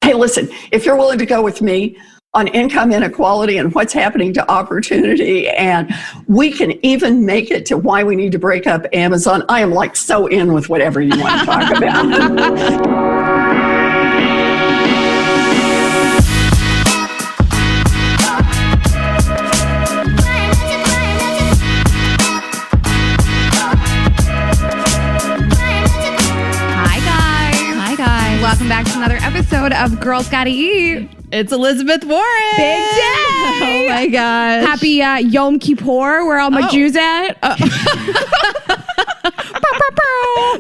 Hey, listen, if you're willing to go with me on income inequality and what's happening to opportunity, and we can even make it to why we need to break up Amazon, I am like so in with whatever you want to talk about. Welcome back to another episode of Girls Gotta Eat. It's Elizabeth Warren. Big day. Oh my gosh. Happy Yom Kippur, where all my Jews at.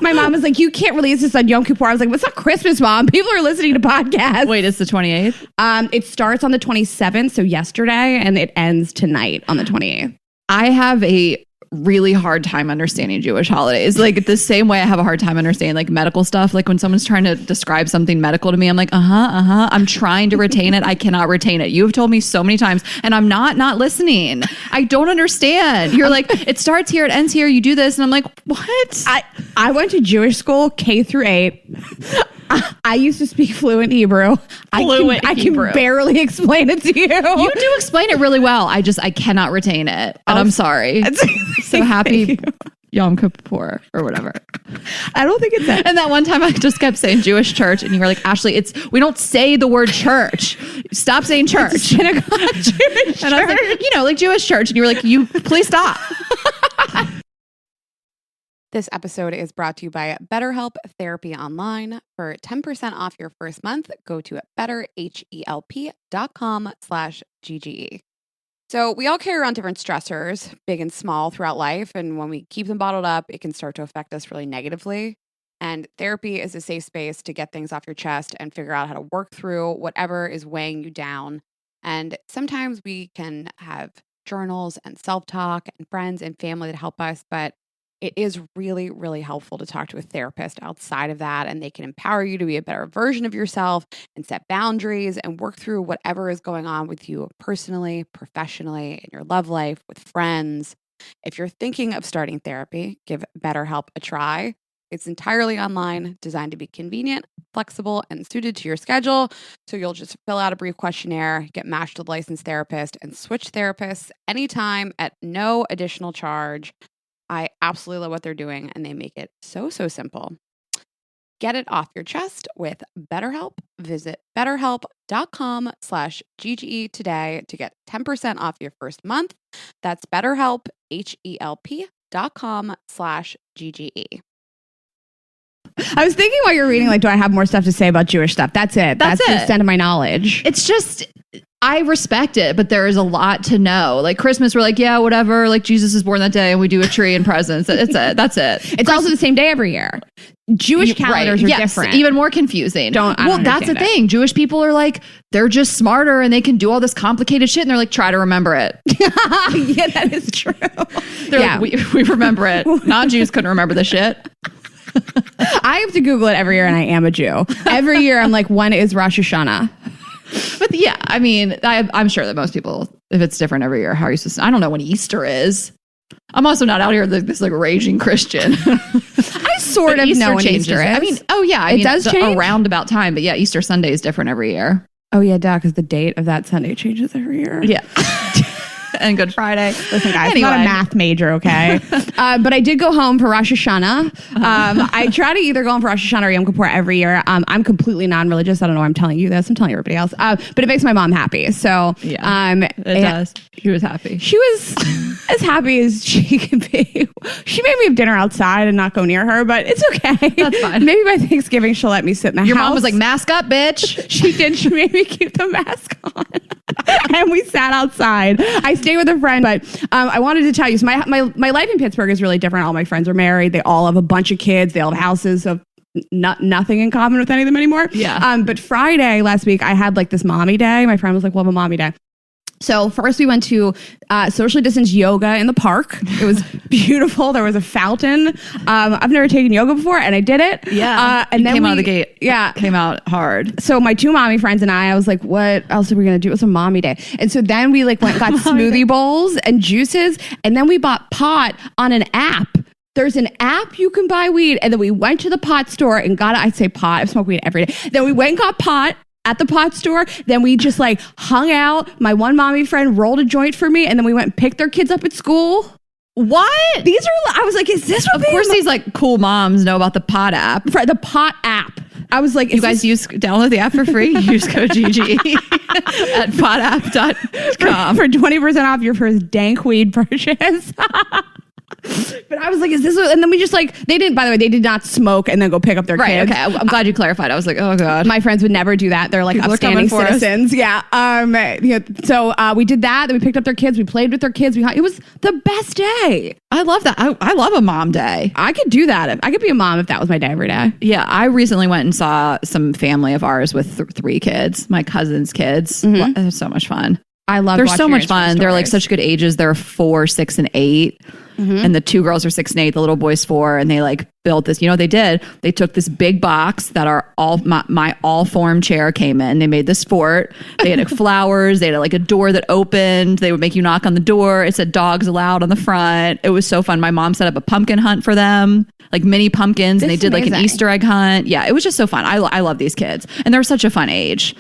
My mom was like, you can't release this on Yom Kippur. I was like, what's not Christmas, Mom? People are listening to podcasts. Wait, it's the 28th? It starts on the 27th, so yesterday, and it ends tonight on the 28th. I have a really hard time understanding Jewish holidays. Like the same way I have a hard time understanding like medical stuff. Like when someone's trying to describe something medical to me, I'm like, I'm trying to retain it. I cannot retain it. You've told me so many times and I'm not listening. I don't understand. You're like, it starts here, it ends here. You do this. And I'm like, what? I went to Jewish school, K through 8. I used to speak fluent Hebrew. I can barely explain it to you. You do explain it really well. I cannot retain it. And I'm sorry. So happy Yom Kippur or whatever. I don't think it's that. And that one time I just kept saying Jewish church and you were like, Ashley, we don't say the word church. Stop saying church. It's synagogue, Jewish and I was like, like Jewish church. And you were like, please stop. This episode is brought to you by BetterHelp Therapy Online. For 10% off your first month, go to betterhelp.com/GGE. So we all carry around different stressors, big and small, throughout life. And when we keep them bottled up, it can start to affect us really negatively. And therapy is a safe space to get things off your chest and figure out how to work through whatever is weighing you down. And sometimes we can have journals and self-talk and friends and family that help us, but it is really, really helpful to talk to a therapist outside of that, and they can empower you to be a better version of yourself and set boundaries and work through whatever is going on with you personally, professionally, in your love life, with friends. If you're thinking of starting therapy, give BetterHelp a try. It's entirely online, designed to be convenient, flexible, and suited to your schedule. So you'll just fill out a brief questionnaire, get matched with a licensed therapist, and switch therapists anytime at no additional charge. I absolutely love what they're doing, and they make it so simple. Get it off your chest with BetterHelp. Visit betterhelp.com/GGE today to get 10% off your first month. That's BetterHelp, HELP.com/GGE. I was thinking while you're reading, like, do I have more stuff to say about Jewish stuff? That's it. That's the extent of my knowledge. It's just, I respect it, but there is a lot to know. Like Christmas, we're like, yeah, whatever. Like Jesus is born that day and we do a tree and presents. That's it. It's also the same day every year. Jewish calendars are different. Even more confusing. That's the thing. Jewish people are like, they're just smarter and they can do all this complicated shit. And they're like, try to remember it. Yeah, that is true. They're like, we remember it. Non-Jews couldn't remember the shit. I have to Google it every year, and I am a Jew. Every year, I'm like, when is Rosh Hashanah? But yeah, I mean, I'm sure that most people, if it's different every year, how are you supposed to? I don't know when Easter is. I'm also not out here this like raging Christian. I sort of know when Easter is. I mean, it does change around about time. But yeah, Easter Sunday is different every year. Oh yeah, duh, because the date of that Sunday changes every year. Yeah. And Good Friday. Listen, guys, I'm not a math major, okay? But I did go home for Rosh Hashanah. I try to either go home for Rosh Hashanah or Yom Kippur every year. I'm completely non-religious. I don't know why I'm telling you this. I'm telling everybody else. But it makes my mom happy. So yeah, it does. She was happy. She was as happy as she can be. She made me have dinner outside and not go near her, but it's okay. That's fine. Maybe by Thanksgiving she'll let me sit in the house. Your mom was like, mask up, bitch. She did. She made me keep the mask on. And we sat outside. I stayed with a friend, but I wanted to tell you, so my life in Pittsburgh is really different. All my friends are married. They all have a bunch of kids. They all have houses. So nothing in common with any of them anymore. Yeah. But Friday last week, I had like this mommy day. My friend was like, we'll have a mommy day. So first we went to socially distanced yoga in the park. It was beautiful. There was a fountain. I've never taken yoga before, and I did it. Yeah. And then came out of the gate. Yeah. Came out hard. So my two mommy friends and I was like, what else are we going to do? It was a mommy day. And so then we like got smoothie bowls and juices, and then we bought pot on an app. There's an app you can buy weed. And then we went to the pot store and got it. I'd say pot. I've smoked weed every day. Then we went and got pot. at the pot store. Then we just like hung out. My one mommy friend rolled a joint for me, and then we went and picked their kids up at school. What? These are, I was like, is this what Of course, these like cool moms know about the pot app. the pot app? I was like, You guys download the app for free. Use code GGE at potapp.com for 20% off your first dank weed purchase. But I was like, is this what, and then we just like, they didn't, by the way, they did not smoke and then go pick up their kids. Okay. I'm glad you clarified. I was like, oh God. My friends would never do that. They're like People are upstanding coming for us. citizens. Yeah. So we did that. Then we picked up their kids. We played with their kids. It was the best day. I love that. I love a mom day. I could do that. I could be a mom if that was my day every day. Yeah. I recently went and saw some family of ours with 3 kids, my cousin's kids. It was so much fun. I love They're watching so your much fun. Instagram They're like stories. such good ages. They're 4, 6, and 8. And the 2 girls are 6 and 8. The little boy's 4. And they like built this, they did. They took this big box that our my all form chair came in. They made this fort. They had like, flowers. They had like a door that opened. They would make you knock on the door. It said dogs allowed on the front. It was so fun. My mom set up a pumpkin hunt for them, like mini pumpkins. And they did like an Easter egg hunt. Yeah, it was just so fun. I love these kids. And they're such a fun age.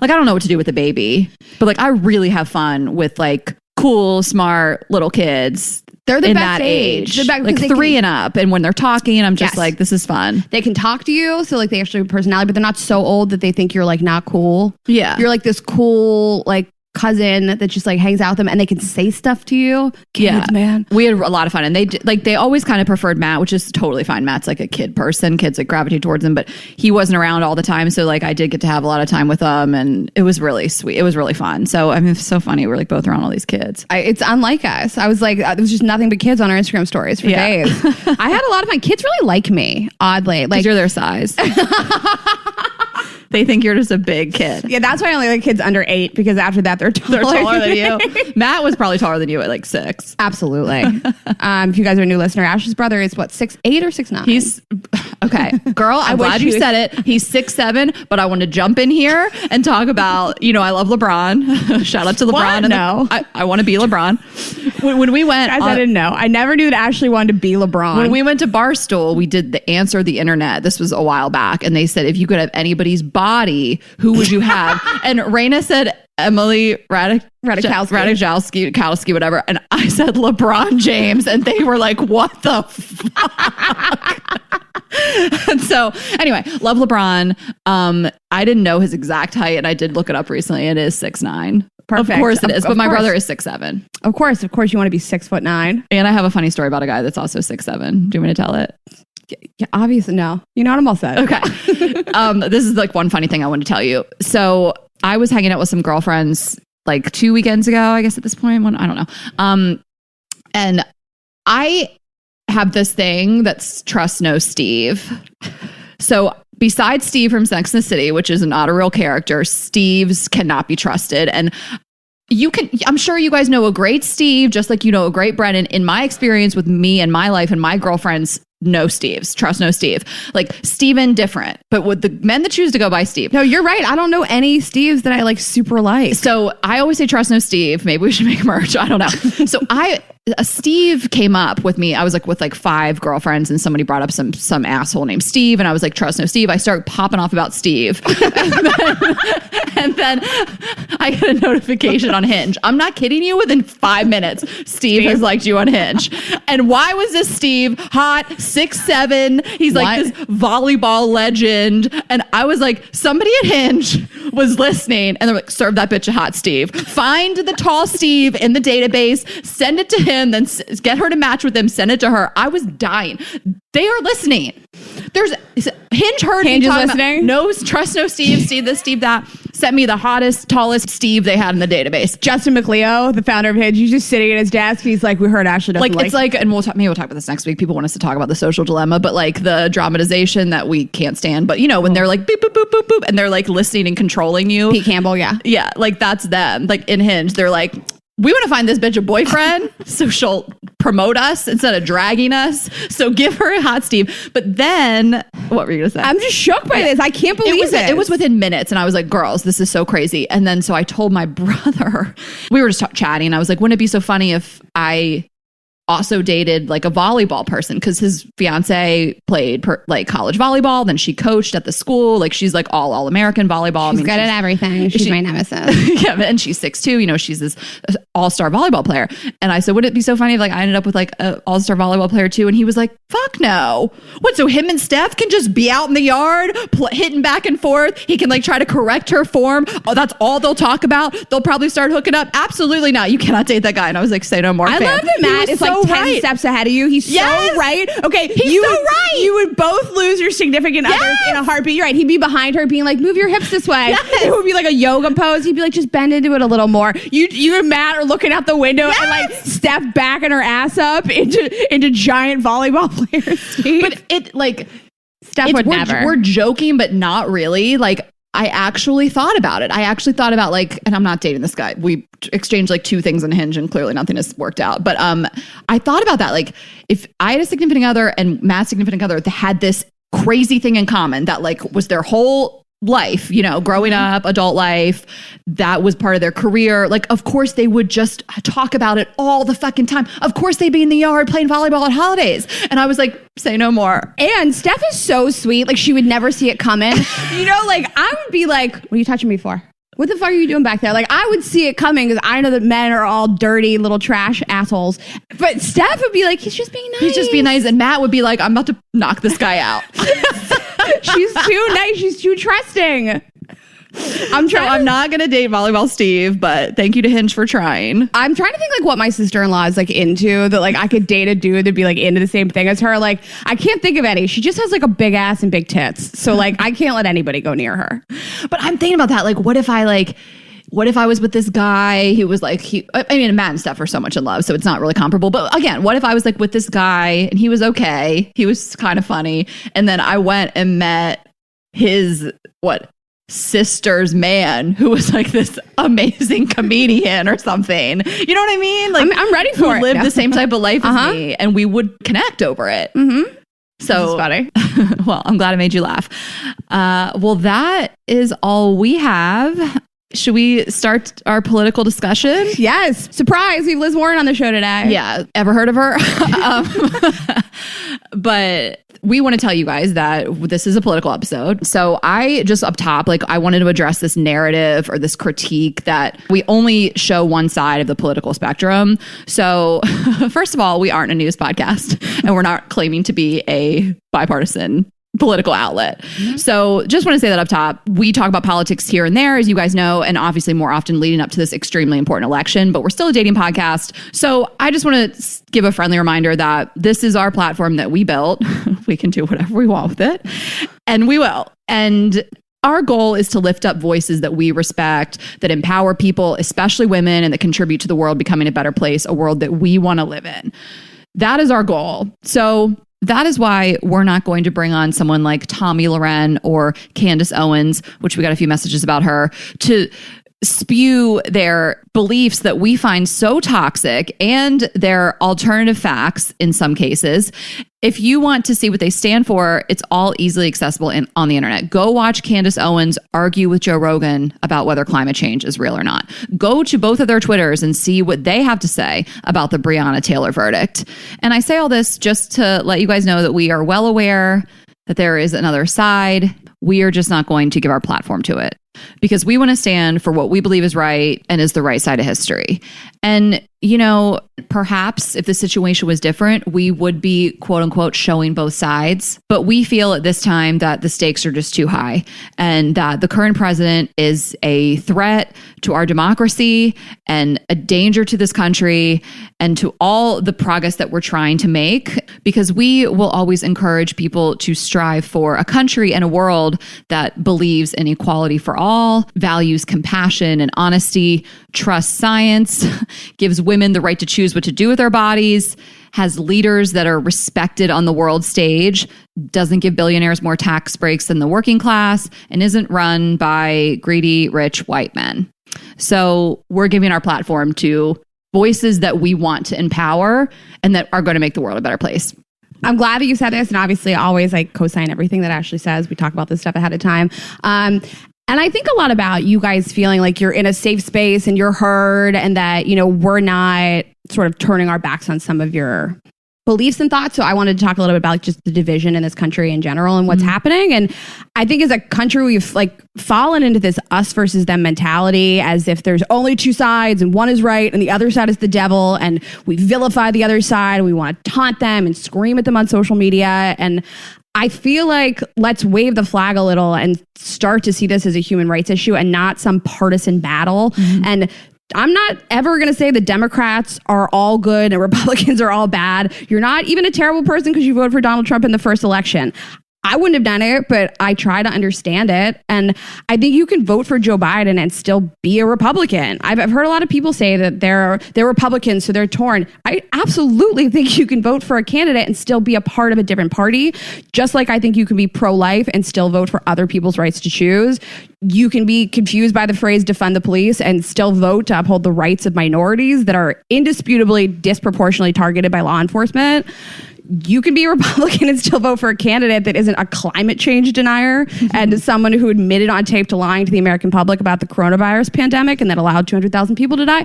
Like, I don't know what to do with a baby, but like, I really have fun with like cool, smart little kids. They're the in best that age. age. Like 3 and up. And when they're talking, I'm just Yes. like, this is fun. They can talk to you. So like they actually have a personality, but they're not so old that they think you're like not cool. Yeah. You're like this cool, like cousin that just like hangs out with them and they can say stuff to you. Kids, man. We had a lot of fun, and they always kind of preferred Matt, which is totally fine. Matt's like a kid person. Kids like gravitate towards him, but he wasn't around all the time. So like I did get to have a lot of time with them, and it was really sweet. It was really fun. So I mean, it's so funny. We're like both around all these kids. It's unlike us. I was like, there was just nothing but kids on our Instagram stories for days. I had a lot of fun. Kids really like me, oddly. Like You're their size. They think you're just a big kid. yeah, that's why I only like kids under 8 because after that they're They're taller than you. Matt was probably taller than you at like 6. Absolutely. If you guys are a new listener, Ash's brother is what, 6'8" or 6'9"? He's okay, girl. I'm wish glad he you was- said it. He's 6'7", but I want to jump in here and talk about. I love LeBron. Shout out to LeBron. What? And No. I want to be LeBron. When we went, Guys, I didn't know. I never knew that Ashley wanted to be LeBron. when we went to Barstool, we did the Answer the Internet. This was a while back, and they said if you could have anybody's body, who would you have? And Rayna said Emily Ratajkowski, whatever. And I said LeBron James, and they were like, "What the fuck?" And so, anyway, love LeBron. I didn't know his exact height, and I did look it up recently. It is 6'9". Perfect. Of course it is, Of but my course. brother is 6'7". Of course, you want to be 6'9". And I have a funny story about a guy that's also 6'7". Do you want me to tell it? Yeah, obviously, no. You know what I'm all set. Okay. This is like one funny thing I want to tell you. So I was hanging out with some girlfriends like 2 weekends ago, I guess at this point, I don't know. And I have this thing that's trust no Steve. So besides Steve from Sex and the City, which is not a real character, Steves cannot be trusted. And I'm sure you guys know a great Steve, just like you know a great Brennan. In my experience with me and my life and my girlfriends, no Steves. Trust no Steve. Like Steven, different. But with the men that choose to go by Steve. No, you're right. I don't know any Steves that I like super like. So I always say trust no Steve. Maybe we should make merch. I don't know. So a Steve came up with me. I was like with like 5 girlfriends, and somebody brought up some asshole named Steve, and I was like, trust no Steve. I start popping off about Steve. and then I get a notification on Hinge. I'm not kidding you. Within 5 minutes, Steve has liked you on Hinge. And why was this Steve hot? 6'7". He's like this volleyball legend. And I was like, somebody at Hinge was listening, and they're like, serve that bitch a hot Steve. Find the tall Steve in the database, send it to him, then get her to match with him, send it to her. I was dying. They are listening. There's Hinge heard Hinge me is talking listening? about no trust no Steve, Steve this, Steve that. Sent me the hottest, tallest Steve they had in the database. Justin McLeo, the founder of Hinge, he's just sitting at his desk. He's like, we heard Ashley doesn't Like it's like, and maybe we'll talk about this next week. People want us to talk about the social dilemma, but like the dramatization that we can't stand. But when they're like beep boop boop boop boop, and they're like listening and controlling you. Pete Campbell, yeah, like that's them. Like in Hinge, they're like, we want to find this bitch a boyfriend so she'll promote us instead of dragging us. So give her a hot Steve. But then, what were you gonna say? I'm just shocked by this. I can't believe it. It was within minutes, and I was like, girls, this is so crazy. And then so I told my brother, we were just chatting, and I was like, wouldn't it be so funny if I also dated like a volleyball person because his fiance played like college volleyball. Then she coached at the school. Like she's like all American volleyball. She's good at everything. She's my nemesis. Yeah, and she's 6'2". You know, she's this all-star volleyball player. And I said, would it be so funny if like I ended up with like an all-star volleyball player too? And he was like, fuck no. What? So him and Steph can just be out in the yard hitting back and forth. He can like try to correct her form. Oh, that's all they'll talk about. They'll probably start hooking up. Absolutely not. You cannot date that guy. And I was like, say no more. I love that Matt is like 10 steps ahead of you. He's so right. Okay, he's so right. You would both lose your significant others in a heartbeat. You're right. He'd be behind her being like, move your hips this way. It would be like a yoga pose. He'd be like, just bend into it a little more. You and Matt are looking out the window and like Steph backing her ass up into giant volleyball players. Steve. But it like Steph would never. We're joking, but not really. Like I actually thought about it. I actually thought about like, and I'm not dating this guy. We exchanged like 2 things on Hinge and clearly nothing has worked out. But I thought about that. Like if I had a significant other and Matt's significant other that had this crazy thing in common that like was their whole life, you know, growing up, adult life, that was part of their career. Like, of course they would just talk about it all the fucking time. Of course they'd be in the yard playing volleyball at holidays. And I was like, say no more. And Steph is so sweet. Like she would never see it coming. You know, like I would be like, what are you touching me for? What the fuck are you doing back there? Like I would see it coming because I know that men are all dirty little trash assholes. But Steph would be like, he's just being nice. He's just being nice. And Matt would be like, I'm about to knock this guy out. She's too nice. She's too trusting. I'm not going to date volleyball Steve, but thank you to Hinge for trying. I'm trying to think like what my sister-in-law is like into that like I could date a dude that'd be like into the same thing as her. Like I can't think of any. She just has like a big ass and big tits. So like I can't let anybody go near her. But I'm thinking about that. Like what if I was with this guy who was like, I mean, Matt and Steph are so much in love, so it's not really comparable. But again, what if I was like with this guy and he was okay? He was kind of funny. And then I went and met his, sister's man who was like this amazing comedian or something. You know what I mean? Like I'm ready for it. Lived the same type of life as me and we would connect over it. Mm-hmm. So funny. Well, I'm glad I made you laugh. Well, that is all we have. Should we start our political discussion? Yes. Surprise. We have Liz Warren on the show today. Yeah. Ever heard of her? But we want to tell you guys that this is a political episode. So I just up top, like I wanted to address this narrative or this critique that we only show one side of the political spectrum. So first of all, we aren't a news podcast and we're not claiming to be a bipartisan political outlet. Mm-hmm. So just want to say that up top, we talk about politics here and there, as you guys know, and obviously more often leading up to this extremely important election, but we're still a dating podcast. So I just want to give a friendly reminder that this is our platform that we built. We can do whatever we want with it, and we will. And our goal is to lift up voices that we respect, that empower people, especially women, and that contribute to the world becoming a better place, a world that we want to live in. That is our goal. So that is why we're not going to bring on someone like Tomi Lahren or Candace Owens, which we got a few messages about her, to spew their beliefs that we find so toxic and their alternative facts in some cases. If you want to see what they stand for, it's all easily accessible on the internet. Go watch Candace Owens argue with Joe Rogan about whether climate change is real or not. Go to both of their Twitters and see what they have to say about the Breonna Taylor verdict. And I say all this just to let you guys know that we are well aware that there is another side. We are just not going to give our platform to it because we want to stand for what we believe is right and is the right side of history. And, you know, perhaps if the situation was different, we would be, quote unquote, showing both sides. But we feel at this time that the stakes are just too high and that the current president is a threat to our democracy and a danger to this country and to all the progress that we're trying to make, because we will always encourage people to strive for a country and a world that believes in equality for all, values compassion and honesty, trusts science, gives women the right to choose what to do with their bodies, has leaders that are respected on the world stage, doesn't give billionaires more tax breaks than the working class, and isn't run by greedy, rich white men. So we're giving our platform to voices that we want to empower and that are going to make the world a better place. I'm glad that you said this, and obviously I always like co-sign everything that Ashley says. We talk about this stuff ahead of time. And I think a lot about you guys feeling like you're in a safe space and you're heard, and that, we're not sort of turning our backs on some of your beliefs and thoughts. So I wanted to talk a little bit about just the division in this country in general and what's happening. And I think as a country, we've fallen into this us versus them mentality, as if there's only two sides and one is right and the other side is the devil. And we vilify the other side and we want to taunt them and scream at them on social media. And I feel like let's wave the flag a little and start to see this as a human rights issue and not some partisan battle. And I'm not ever going to say the Democrats are all good and Republicans are all bad. You're not even a terrible person because you voted for Donald Trump in the first election. I wouldn't have done it, but I try to understand it. And I think you can vote for Joe Biden and still be a Republican. I've heard a lot of people say that they're Republicans, so they're torn. I absolutely think you can vote for a candidate and still be a part of a different party. Just like I think you can be pro-life and still vote for other people's rights to choose. You can be confused by the phrase defund the police and still vote to uphold the rights of minorities that are indisputably disproportionately targeted by law enforcement. You can be a Republican and still vote for a candidate that isn't a climate change denier and someone who admitted on tape to lying to the American public about the coronavirus pandemic and that allowed 200,000 people to die.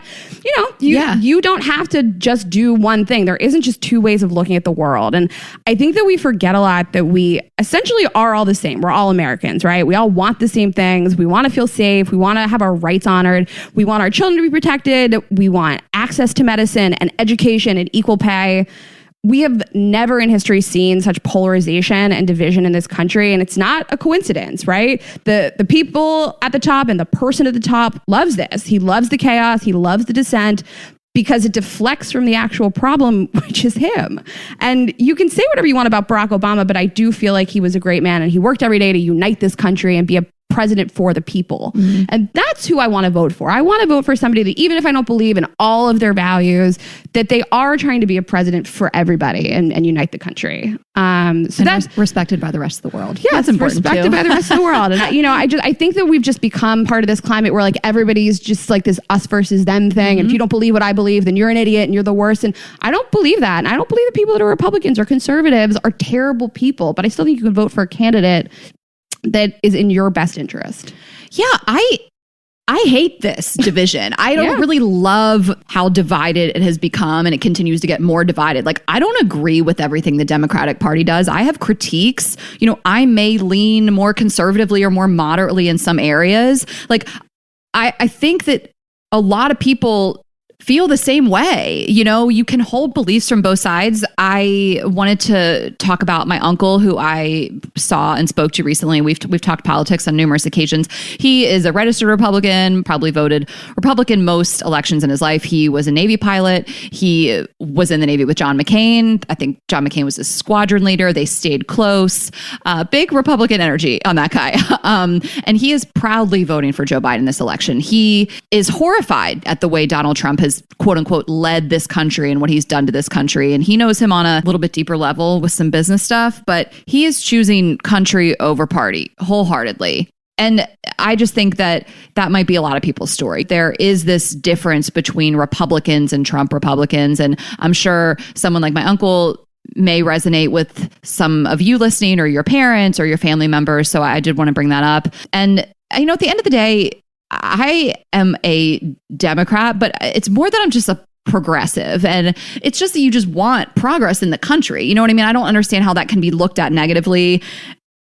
You don't have to just do one thing. There isn't just two ways of looking at the world. And I think that we forget a lot that we essentially are all the same. We're all Americans, right? We all want the same things. We want to feel safe. We want to have our rights honored. We want our children to be protected. We want access to medicine and education and equal pay. We have never in history seen such polarization and division in this country. And it's not a coincidence, right? The people at the top and the person at the top loves this. He loves the chaos. He loves the dissent because it deflects from the actual problem, which is him. And you can say whatever you want about Barack Obama, but I do feel like he was a great man and he worked every day to unite this country and be a president for the people. And that's who I want to vote for. I want to vote for somebody that, even if I don't believe in all of their values, that they are trying to be a president for everybody and unite the country. So that's respected by the rest of the world. Yeah, that's important respected too. by the rest of the world. And I think that we've just become part of this climate where everybody's just this us versus them thing. And if you don't believe what I believe, then you're an idiot and you're the worst. And I don't believe that. And I don't believe that people that are Republicans or conservatives are terrible people. But I still think you can vote for a candidate that is in your best interest. Yeah, I hate this division. I don't really love how divided it has become, and it continues to get more divided. I don't agree with everything the Democratic Party does. I have critiques. I may lean more conservatively or more moderately in some areas. I think that a lot of people feel the same way. You can hold beliefs from both sides. I wanted to talk about my uncle, who I saw and spoke to recently. We've talked politics on numerous occasions. He is a registered Republican, probably voted Republican most elections in his life. He was a Navy pilot. He was in the Navy with John McCain. I think John McCain was his squadron leader. They stayed close. Big Republican energy on that guy. And he is proudly voting for Joe Biden this election. He is horrified at the way Donald Trump has quote unquote led this country and what he's done to this country. And he knows him on a little bit deeper level with some business stuff, but he is choosing country over party wholeheartedly. And I just think that might be a lot of people's story. There is this difference between Republicans and Trump Republicans. And I'm sure someone like my uncle may resonate with some of you listening, or your parents or your family members. So I did want to bring that up. And, at the end of the day, I am a Democrat, but it's more that I'm just a progressive. And it's just that you just want progress in the country. You know what I mean? I don't understand how that can be looked at negatively.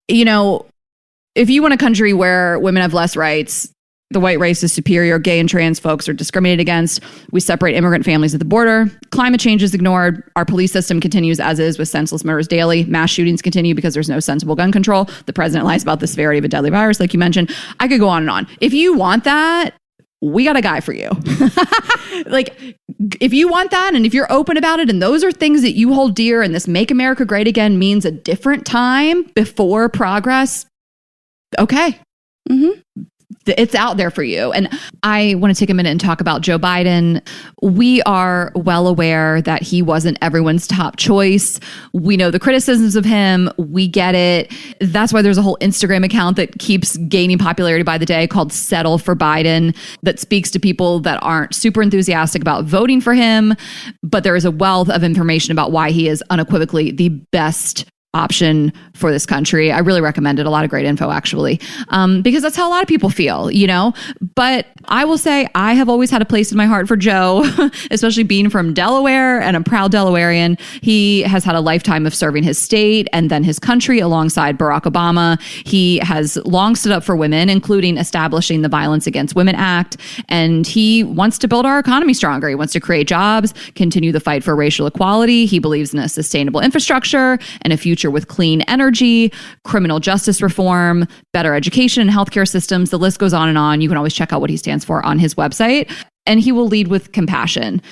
If you want a country where women have less rights, the white race is superior, gay and trans folks are discriminated against, we separate immigrant families at the border, climate change is ignored, our police system continues as is with senseless murders daily, mass shootings continue because there's no sensible gun control, the president lies about the severity of a deadly virus, like you mentioned. I could go on and on. If you want that, we got a guy for you. If you want that, and if you're open about it, and those are things that you hold dear, and this Make America Great Again means a different time before progress, okay. It's out there for you. And I want to take a minute and talk about Joe Biden. We are well aware that he wasn't everyone's top choice. We know the criticisms of him. We get it. That's why there's a whole Instagram account that keeps gaining popularity by the day called Settle for Biden, that speaks to people that aren't super enthusiastic about voting for him. But there is a wealth of information about why he is unequivocally the best option for this country. I really recommend it. A lot of great info, actually, because that's how a lot of people feel, But I will say I have always had a place in my heart for Joe, especially being from Delaware and a proud Delawarean. He has had a lifetime of serving his state and then his country alongside Barack Obama. He has long stood up for women, including establishing the Violence Against Women Act. And he wants to build our economy stronger. He wants to create jobs, continue the fight for racial equality. He believes in a sustainable infrastructure and a future with clean energy, criminal justice reform, better education and healthcare systems. The list goes on and on. You can always check out what he stands for on his website. And he will lead with compassion.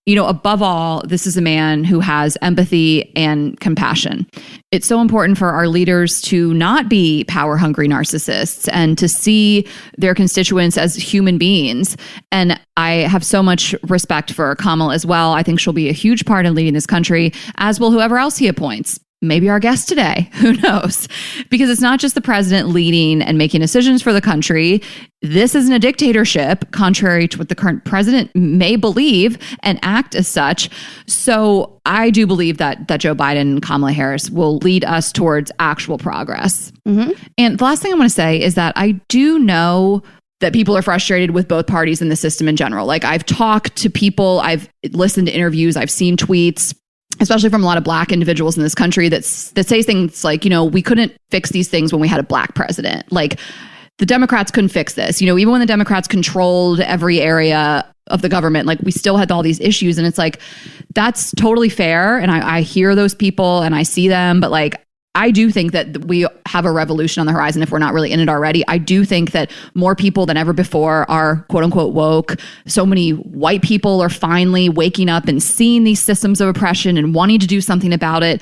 Above all, this is a man who has empathy and compassion. It's so important for our leaders to not be power-hungry narcissists and to see their constituents as human beings. And I have so much respect for Kamala as well. I think she'll be a huge part in leading this country, as will whoever else he appoints. Maybe our guest today, who knows? Because it's not just the president leading and making decisions for the country. This isn't a dictatorship, contrary to what the current president may believe and act as such. So I do believe that Joe Biden and Kamala Harris will lead us towards actual progress. Mm-hmm. And the last thing I want to say is that I do know that people are frustrated with both parties in the system in general. Like, I've talked to people, I've listened to interviews, I've seen tweets, especially from a lot of Black individuals in this country that say things like, we couldn't fix these things when we had a Black president. Like, the Democrats couldn't fix this. Even when the Democrats controlled every area of the government, like, we still had all these issues. And it's like, that's totally fair. And I hear those people and I see them. But like, I do think that we have a revolution on the horizon if we're not really in it already. I do think that more people than ever before are quote unquote woke. So many white people are finally waking up and seeing these systems of oppression and wanting to do something about it.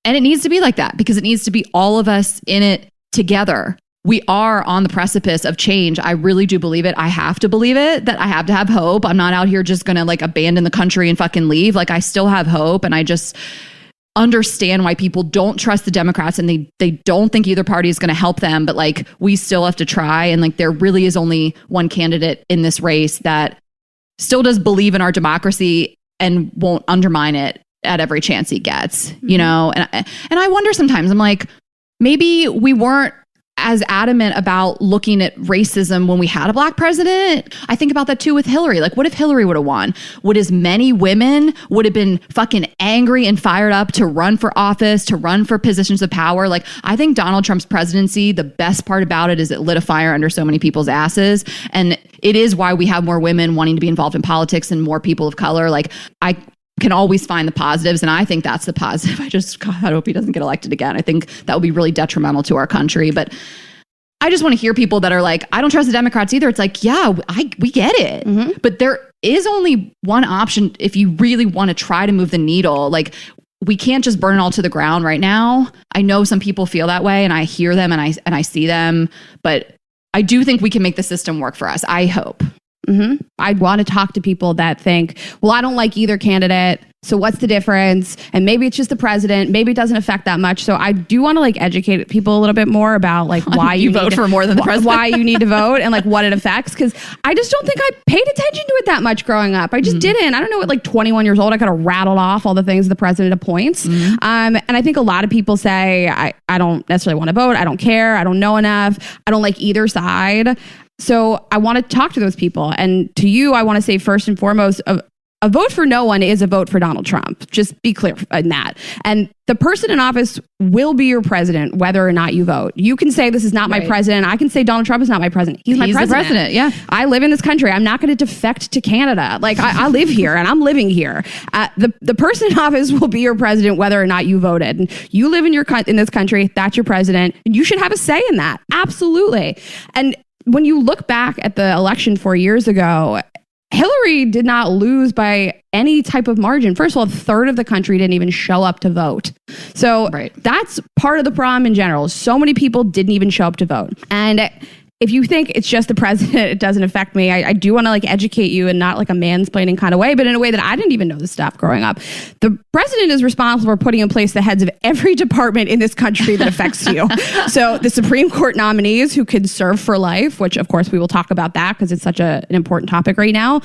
And it needs to be like that because it needs to be all of us in it together. We are on the precipice of change. I really do believe it. I have to believe it, that I have to have hope. I'm not out here just going to like abandon the country and fucking leave. Like, I still have hope. And I just understand why people don't trust the Democrats and they don't think either party is going to help them. But like, we still have to try. And like, there really is only one candidate in this race that still does believe in our democracy and won't undermine it at every chance he gets, And I wonder sometimes, I'm like, maybe we weren't as adamant about looking at racism when we had a Black president. I think about that too with Hillary. Like, what if Hillary would have won? Would as many women would have been fucking angry and fired up to run for office, to run for positions of power? Like, I think Donald Trump's presidency, the best part about it is it lit a fire under so many people's asses. And it is why we have more women wanting to be involved in politics and more people of color. Like, I can always find the positives. And I think that's the positive. I hope he doesn't get elected again. I think that would be really detrimental to our country. But I just want to hear people that are like, I don't trust the Democrats either. It's like, yeah, we get it. Mm-hmm. But there is only one option if you really want to try to move the needle. Like, we can't just burn it all to the ground right now. I know some people feel that way and I hear them and I see them, but I do think we can make the system work for us. I hope. Mm-hmm. I'd want to talk to people that think, well, I don't like either candidate. So what's the difference? And maybe it's just the president. Maybe it doesn't affect that much. So I do want to like educate people a little bit more about like why you vote for more than the president, why you need to vote and like what it affects. Cause I just don't think I paid attention to it that much growing up. I just didn't. I don't know, at like 21 years old, I could have rattled off all the things the president appoints. And I think a lot of people say, I don't necessarily want to vote. I don't care. I don't know enough. I don't like either side. So I want to talk to those people. And to you, I want to say first and foremost, a vote for no one is a vote for Donald Trump. Just be clear in that. And the person in office will be your president, whether or not you vote. You can say this is not my president. I can say Donald Trump is not my president. He's my president. The president, yeah. I live in this country. I'm not going to defect to Canada. Like I live here and I'm living here. The person in office will be your president, whether or not you voted. And you live in this country. That's your president. And you should have a say in that. Absolutely. And when you look back at the election 4 years ago, Hillary did not lose by any type of margin. First of all, a third of the country didn't even show up to vote. So that's part of the problem in general. So many people didn't even show up to vote. And if you think it's just the president, it doesn't affect me. I do want to like educate you in not like a mansplaining kind of way, but in a way that I didn't even know this stuff growing up. The president is responsible for putting in place the heads of every department in this country that affects you. So the Supreme Court nominees who could serve for life, which of course we will talk about that because it's such an important topic right now.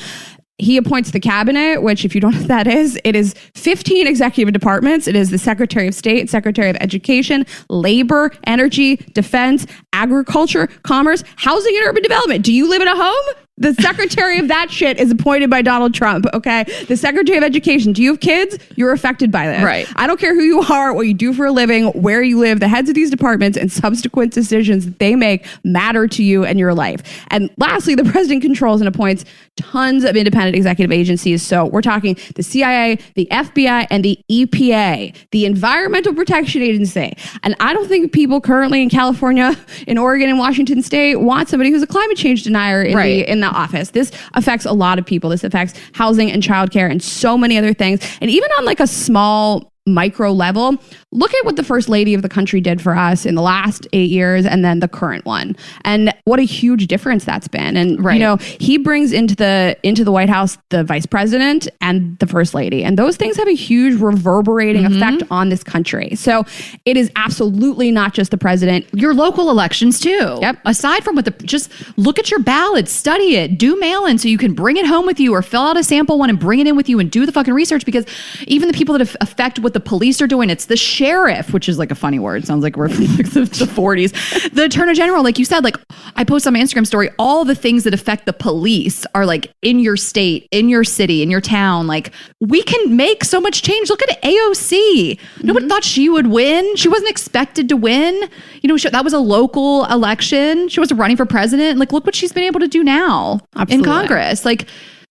he appoints the cabinet, which if you don't know what that is, it is 15 executive departments. It is the Secretary of State, Secretary of Education, Labor, Energy, Defense, Agriculture, Commerce, Housing and Urban Development. Do you live in a home? The secretary of that shit is appointed by Donald Trump, okay? The Secretary of Education. Do you have kids? You're affected by this. Right. I don't care who you are, what you do for a living, where you live. The heads of these departments and subsequent decisions that they make matter to you and your life. And lastly, the president controls and appoints tons of independent executive agencies. So we're talking the CIA, the FBI, and the EPA, the Environmental Protection Agency. And I don't think people currently in California, in Oregon, and Washington State want somebody who's a climate change denier in the office. This affects a lot of people. This affects housing and childcare and so many other things. And even on like a small micro level, look at what the first lady of the country did for us in the last 8 years and then the current one. And what a huge difference that's been. And, you know, he brings into the White House the vice president and the first lady. And those things have a huge reverberating effect on this country. So it is absolutely not just the president. Your local elections too. Yep. Aside from just look at your ballot, study it, do mail-in so you can bring it home with you or fill out a sample one and bring it in with you and do the fucking research, because even the people that affect what the police are doing, it's the sheriff, which is like a funny word. Sounds like we're from like the 40s. The attorney general, like you said, like I post on my Instagram story, all the things that affect the police are like in your state, in your city, in your town. Like we can make so much change. Look at AOC. Nobody thought she would win. She wasn't expected to win. You know, that was a local election. She wasn't running for president. Like, look what she's been able to do now in Congress. Like,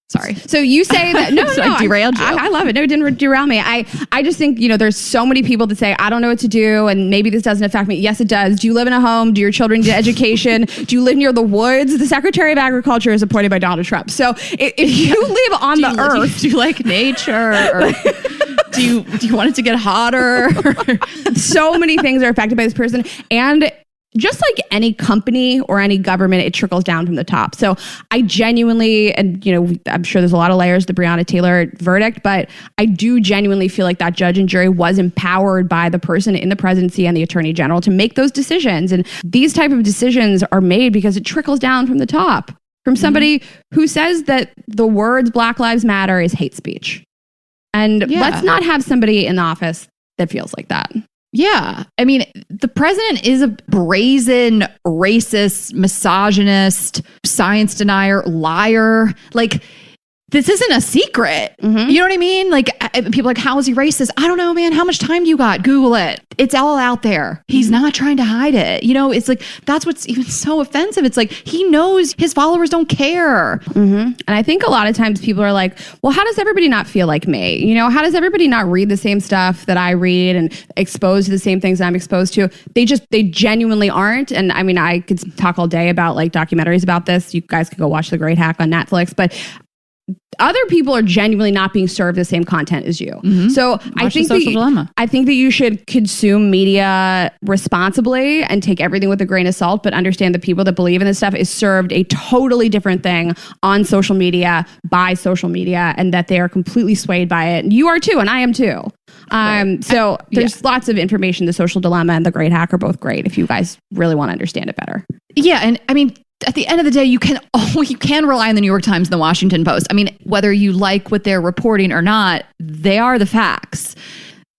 sorry. So you say that, no, I derailed you. I love it. No, it didn't derail me. I just think, you know, there's so many people that say, I don't know what to do. And maybe this doesn't affect me. Yes, it does. Do you live in a home? Do your children get education? Do you live near the woods? The Secretary of Agriculture is appointed by Donald Trump. So if you live on the earth. Do you like nature? Or do you want it to get hotter? So many things are affected by this person. And just like any company or any government, it trickles down from the top. So I genuinely, and you know, I'm sure there's a lot of layers to the Breonna Taylor verdict, but I do genuinely feel like that judge and jury was empowered by the person in the presidency and the attorney general to make those decisions. And these type of decisions are made because it trickles down from the top, from somebody who says that the words Black Lives Matter is hate speech. And let's not have somebody in the office that feels like that. Yeah. I mean, the president is a brazen, racist, misogynist, science denier, liar. Like, this isn't a secret. You know what I mean? Like, people are like, how is he racist? I don't know, man. How much time do you got? Google it. It's all out there. He's not trying to hide it. You know, it's like, that's what's even so offensive. It's like, he knows his followers don't care. And I think a lot of times people are like, well, how does everybody not feel like me? You know, how does everybody not read the same stuff that I read and exposed to the same things I'm exposed to? They genuinely aren't. And I mean, I could talk all day about like documentaries about this. You guys could go watch The Great Hack on Netflix, but other people are genuinely not being served the same content as you. So I think that you should consume media responsibly and take everything with a grain of salt, but understand the people that believe in this stuff is served a totally different thing on social media, by social media, and that they are completely swayed by it. You are too, and I am too. So there's lots of information. The Social Dilemma and The Great Hack are both great if you guys really want to understand it better. Yeah. And I mean, at the end of the day, you can rely on the New York Times and the Washington Post. I mean, whether you like what they're reporting or not, they are the facts.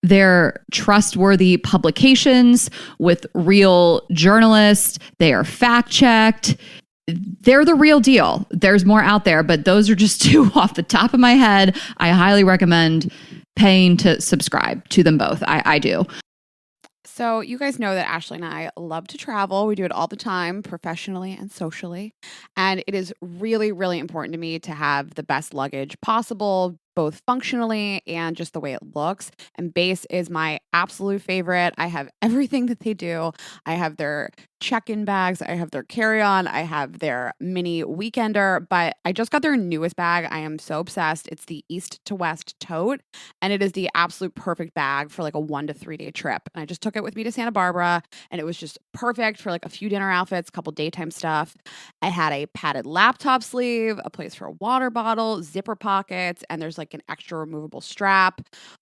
They're trustworthy publications with real journalists. They are fact-checked. They're the real deal. There's more out there, but those are just two off the top of my head. I highly recommend paying to subscribe to them both. I do. So you guys know that Ashley and I love to travel. We do it all the time, professionally and socially. And it is really, really important to me to have the best luggage possible, both functionally and just the way it looks. And Base is my absolute favorite. I have everything that they do. I have their check-in bags. I have their carry-on. I have their mini weekender. But I just got their newest bag. I am so obsessed. It's the East to West tote. And it is the absolute perfect bag for like a 1 to 3 day trip. And I just took it with me to Santa Barbara. And it was just perfect for like a few dinner outfits, a couple daytime stuff. I had a padded laptop sleeve, a place for a water bottle, zipper pockets, and there's like an extra removable strap.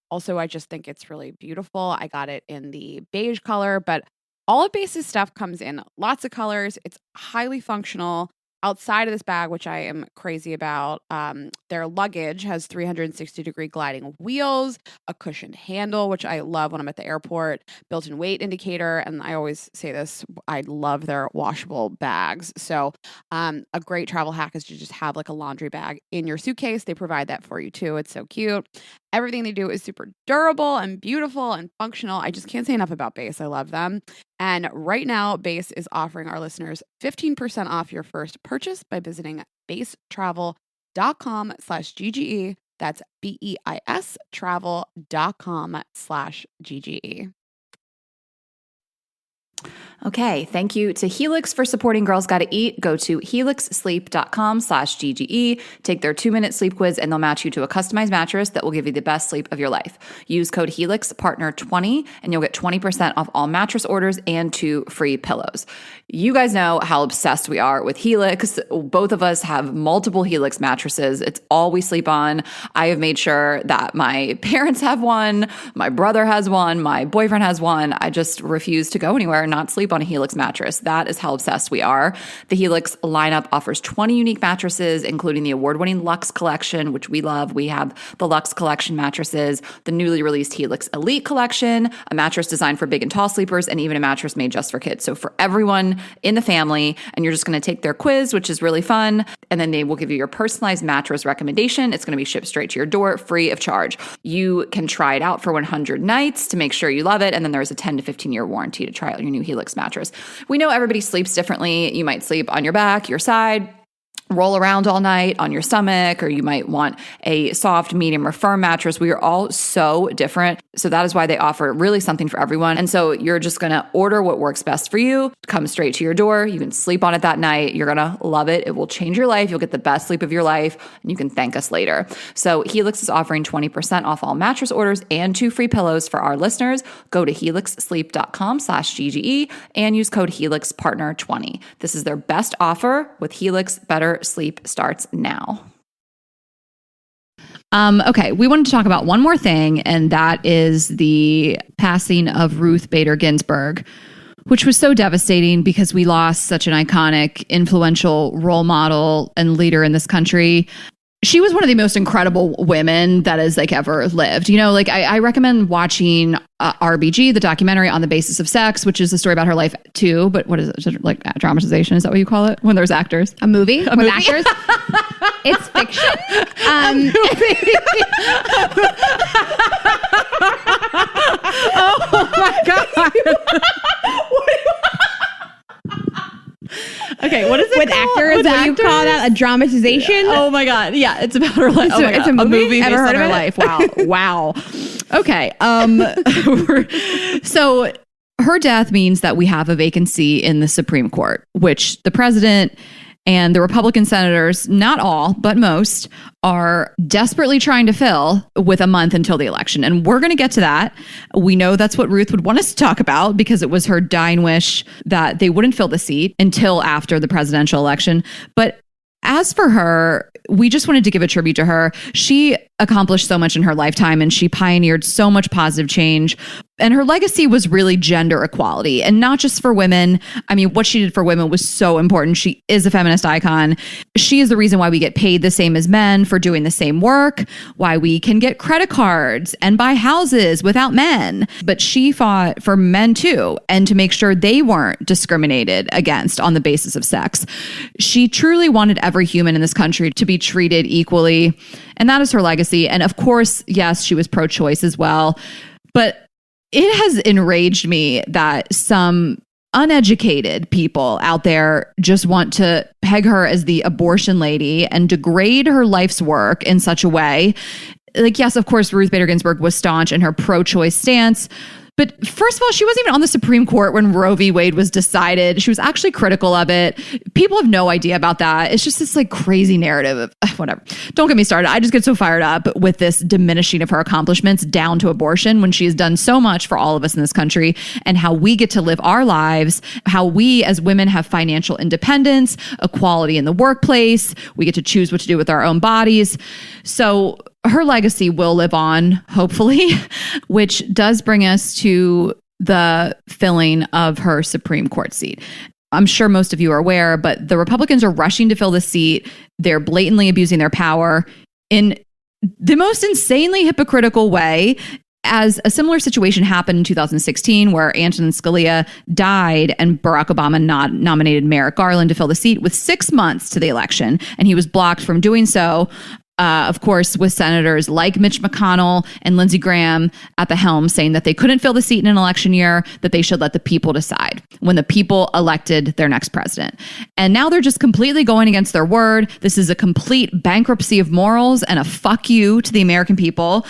Also, I just think it's really beautiful. I got it in the beige color, but all of Base's stuff comes in lots of colors. It's highly functional. outside of this bag, which I am crazy about, their luggage has 360-degree gliding wheels, a cushioned handle, which I love when I'm at the airport, built-in weight indicator, and I always say this, I love their washable bags. So a great travel hack is to just have like a laundry bag in your suitcase. They provide that for you too. It's so cute. Everything they do is super durable and beautiful and functional. I just can't say enough about Base. I love them. And right now, Base is offering our listeners 15% off your first purchase by visiting basetravel.com/GGE. That's BEIS travel.com/GGE. Okay, thank you to Helix for supporting Girls Gotta Eat. Go to helixsleep.com/GGE, take their 2-minute sleep quiz, and they'll match you to a customized mattress that will give you the best sleep of your life. Use code HelixPartner20 and you'll get 20% off all mattress orders and 2 free pillows. You guys know how obsessed we are with Helix. Both of us have multiple Helix mattresses. It's all we sleep on. I have made sure that my parents have one, my brother has one, my boyfriend has one. I just refuse to go anywhere and not sleep on a Helix mattress. That is how obsessed we are. The Helix lineup offers 20 unique mattresses, including the award-winning Luxe Collection, which we love. We have the Luxe Collection mattresses, the newly released Helix Elite Collection, a mattress designed for big and tall sleepers, and even a mattress made just for kids. So for everyone in the family, and you're just going to take their quiz, which is really fun, and then they will give you your personalized mattress recommendation. It's going to be shipped straight to your door, free of charge. You can try it out for 100 nights to make sure you love it, and then there's a 10 to 15-year warranty to try out your new Helix mattress. We know everybody sleeps differently. You might sleep on your back, your side, roll around all night on your stomach, or you might want a soft, medium, or firm mattress. We are all so different. So that is why they offer really something for everyone. And so you're just going to order what works best for you, come straight to your door. You can sleep on it that night. You're going to love it. It will change your life. You'll get the best sleep of your life, and you can thank us later. So Helix is offering 20% off all mattress orders and 2 free pillows for our listeners. Go to helixsleep.com/GGE and use code HelixPartner20. This is their best offer with Helix. Better sleep starts now. Okay, we wanted to talk about one more thing, and that is the passing of Ruth Bader Ginsburg, which was so devastating because we lost such an iconic, influential role model and leader in this country. She was one of the most incredible women that has ever lived. You know, I recommend watching RBG, the documentary On the Basis of Sex, which is a story about her life too. But what is it? Like dramatization? Is that what you call it? When there's actors? A movie with actors? It's fiction. Oh my God. Okay, what is it with called? actors? With What do actors? you call that? A dramatization? Oh my God. Yeah, it's about her life. So it's a movie? based Ever on heard of her it? life. Wow. Okay. So her death means that we have a vacancy in the Supreme Court, which the president and the Republican senators, not all, but most, are desperately trying to fill with a month until the election. And we're going to get to that. We know that's what Ruth would want us to talk about because it was her dying wish that they wouldn't fill the seat until after the presidential election. But as for her, we just wanted to give a tribute to her. She accomplished so much in her lifetime, and she pioneered so much positive change. And her legacy was really gender equality, and not just for women. I mean, what she did for women was so important. She is a feminist icon. She is the reason why we get paid the same as men for doing the same work, why we can get credit cards and buy houses without men. But she fought for men too, and to make sure they weren't discriminated against on the basis of sex. She truly wanted every human in this country to be treated equally, and that is her legacy. And of course, yes, she was pro-choice as well. But it has enraged me that some uneducated people out there just want to peg her as the abortion lady and degrade her life's work in such a way. Yes, of course, Ruth Bader Ginsburg was staunch in her pro-choice stance. But first of all, she wasn't even on the Supreme Court when Roe v. Wade was decided. She was actually critical of it. People have no idea about that. It's just this crazy narrative of whatever. Don't get me started. I just get so fired up with this diminishing of her accomplishments down to abortion when she has done so much for all of us in this country, and how we get to live our lives, how we as women have financial independence, equality in the workplace. We get to choose what to do with our own bodies. So her legacy will live on, hopefully, which does bring us to the filling of her Supreme Court seat. I'm sure most of you are aware, but the Republicans are rushing to fill the seat. They're blatantly abusing their power in the most insanely hypocritical way. As a similar situation happened in 2016, where Antonin Scalia died and Barack Obama nominated Merrick Garland to fill the seat with 6 months to the election, and he was blocked from doing so. Of course, with senators like Mitch McConnell and Lindsey Graham at the helm saying that they couldn't fill the seat in an election year, that they should let the people decide when the people elected their next president. And now they're just completely going against their word. This is a complete bankruptcy of morals and a fuck you to the American people.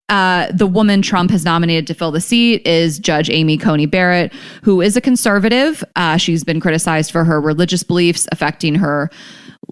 The woman Trump has nominated to fill the seat is Judge Amy Coney Barrett, who is a conservative. She's been criticized for her religious beliefs affecting her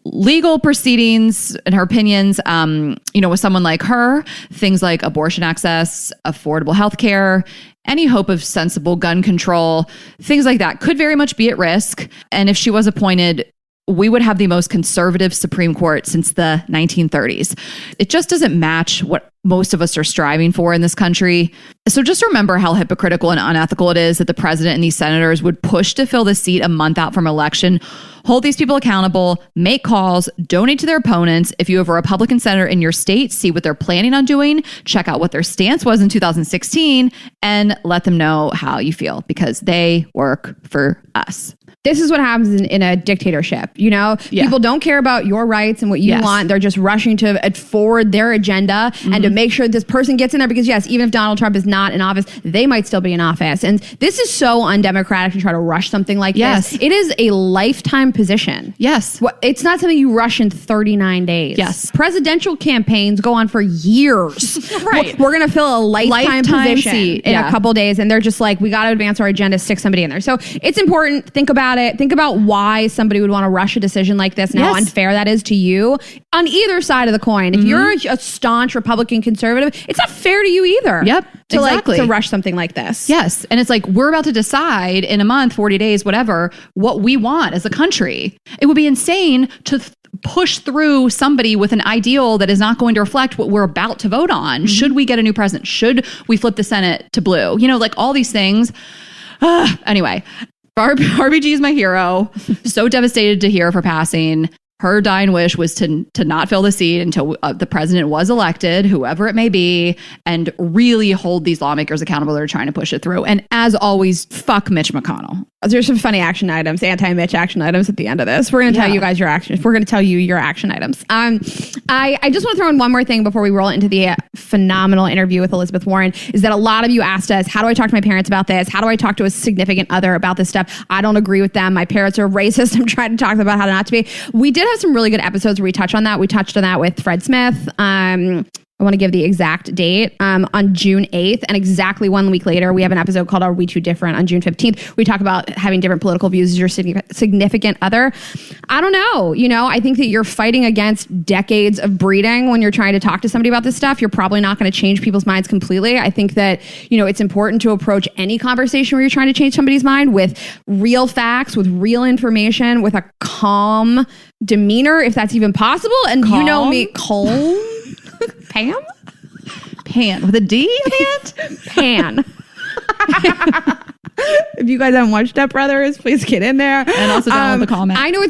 legal proceedings and her opinions. With someone like her, things like abortion access, affordable health care, any hope of sensible gun control, things like that could very much be at risk. And if she was appointed, we would have the most conservative Supreme Court since the 1930s. It just doesn't match what most of us are striving for in this country. So just remember how hypocritical and unethical it is that the president and these senators would push to fill the seat a month out from election, hold these people accountable, make calls, donate to their opponents. If you have a Republican senator in your state, see what they're planning on doing, check out what their stance was in 2016, and let them know how you feel, because they work for us. This is what happens in a dictatorship. People don't care about your rights and what you want. They're just rushing to forward their agenda and to make sure this person gets in there, because yes, even if Donald Trump is not in office, they might still be in office. And this is so undemocratic to try to rush something like this. It is a lifetime position. Yes. It's not something you rush in 39 days. Yes. Presidential campaigns go on for years. Right. We're going to fill a lifetime position seat. in a couple days. And they're just like, we got to advance our agenda, stick somebody in there. So it's important. Think about it. Think about why somebody would want to rush a decision like this and how unfair that is to you on either side of the coin. If you're a staunch Republican conservative, it's not fair to you either. Yep. To rush something like this. Yes. And it's like, we're about to decide in a month, 40 days, whatever, what we want as a country. It would be insane to push through somebody with an ideal that is not going to reflect what we're about to vote on. Should we get a new president? Should we flip the Senate to blue? All these things. Anyway, RBG is my hero. So devastated to hear of her passing. Her dying wish was to not fill the seat until the president was elected, whoever it may be, and really hold these lawmakers accountable that are trying to push it through. And as always, fuck Mitch McConnell. There's some funny action items, anti-Mitch action items at the end of this. We're going to tell you guys your actions. We're going to tell you your action items. I just want to throw in one more thing before we roll into the phenomenal interview with Elizabeth Warren, is that a lot of you asked us, how do I talk to my parents about this? How do I talk to a significant other about this stuff? I don't agree with them. My parents are racist. I'm trying to talk to them about how not to be. We did have some really good episodes where we touched on that. We touched on that with Fred Smith. I want to give the exact date, on June 8th. And exactly 1 week later, we have an episode called Are We Too Different? On June 15th. We talk about having different political views as your significant other. I don't know. I think that you're fighting against decades of breeding when you're trying to talk to somebody about this stuff. You're probably not going to change people's minds completely. I think that, it's important to approach any conversation where you're trying to change somebody's mind with real facts, with real information, with a calm demeanor, if that's even possible. And calm? You know me, calm. Pan with a D at the end? Pan. If you guys haven't watched Step Brothers, please get in there. And also download the comment. I know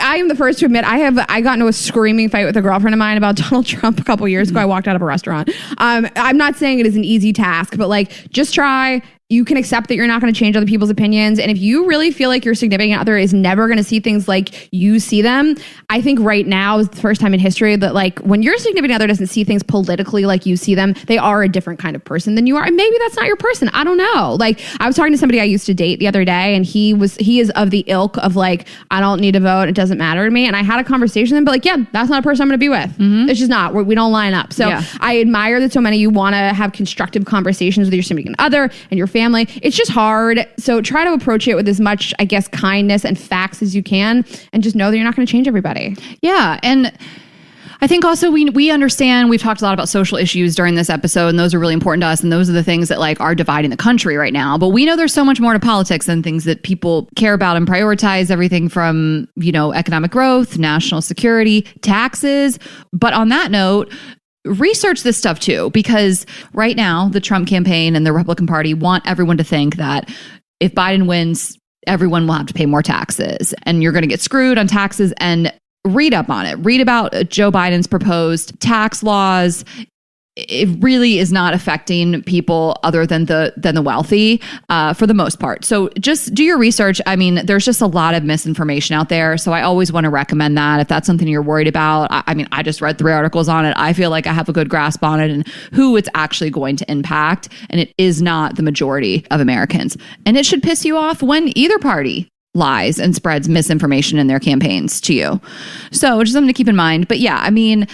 I am the first to admit I got into a screaming fight with a girlfriend of mine about Donald Trump a couple years ago. I walked out of a restaurant. I'm not saying it is an easy task, but just try. You can accept that you're not going to change other people's opinions. And if you really feel like your significant other is never going to see things like you see them, I think right now is the first time in history that when your significant other doesn't see things politically like you see them, they are a different kind of person than you are. And maybe that's not your person. I don't know. I was talking to somebody I used to date the other day, and he is of the ilk of I don't need to vote. It doesn't matter to me. And I had a conversation with him, but that's not a person I'm going to be with. It's just not. We don't line up. So I admire that so many of you want to have constructive conversations with your significant other and your family. It's just hard. So try to approach it with as much, kindness and facts as you can, and just know that you're not going to change everybody. Yeah. And I think also we understand, we've talked a lot about social issues during this episode, and those are really important to us. And those are the things that are dividing the country right now. But we know there's so much more to politics than things that people care about and prioritize, everything from, economic growth, national security, taxes. But on that note, research this stuff too, because right now the Trump campaign and the Republican Party want everyone to think that if Biden wins, everyone will have to pay more taxes and you're going to get screwed on taxes. And read up on it. Read about Joe Biden's proposed tax laws. It really is not affecting people other than the wealthy for the most part. So just do your research. I mean, there's just a lot of misinformation out there. So I always want to recommend that if that's something you're worried about. I mean, I just read 3 articles on it. I feel like I have a good grasp on it and who it's actually going to impact. And it is not the majority of Americans. And it should piss you off when either party lies and spreads misinformation in their campaigns to you. So just something to keep in mind. But yeah, I mean,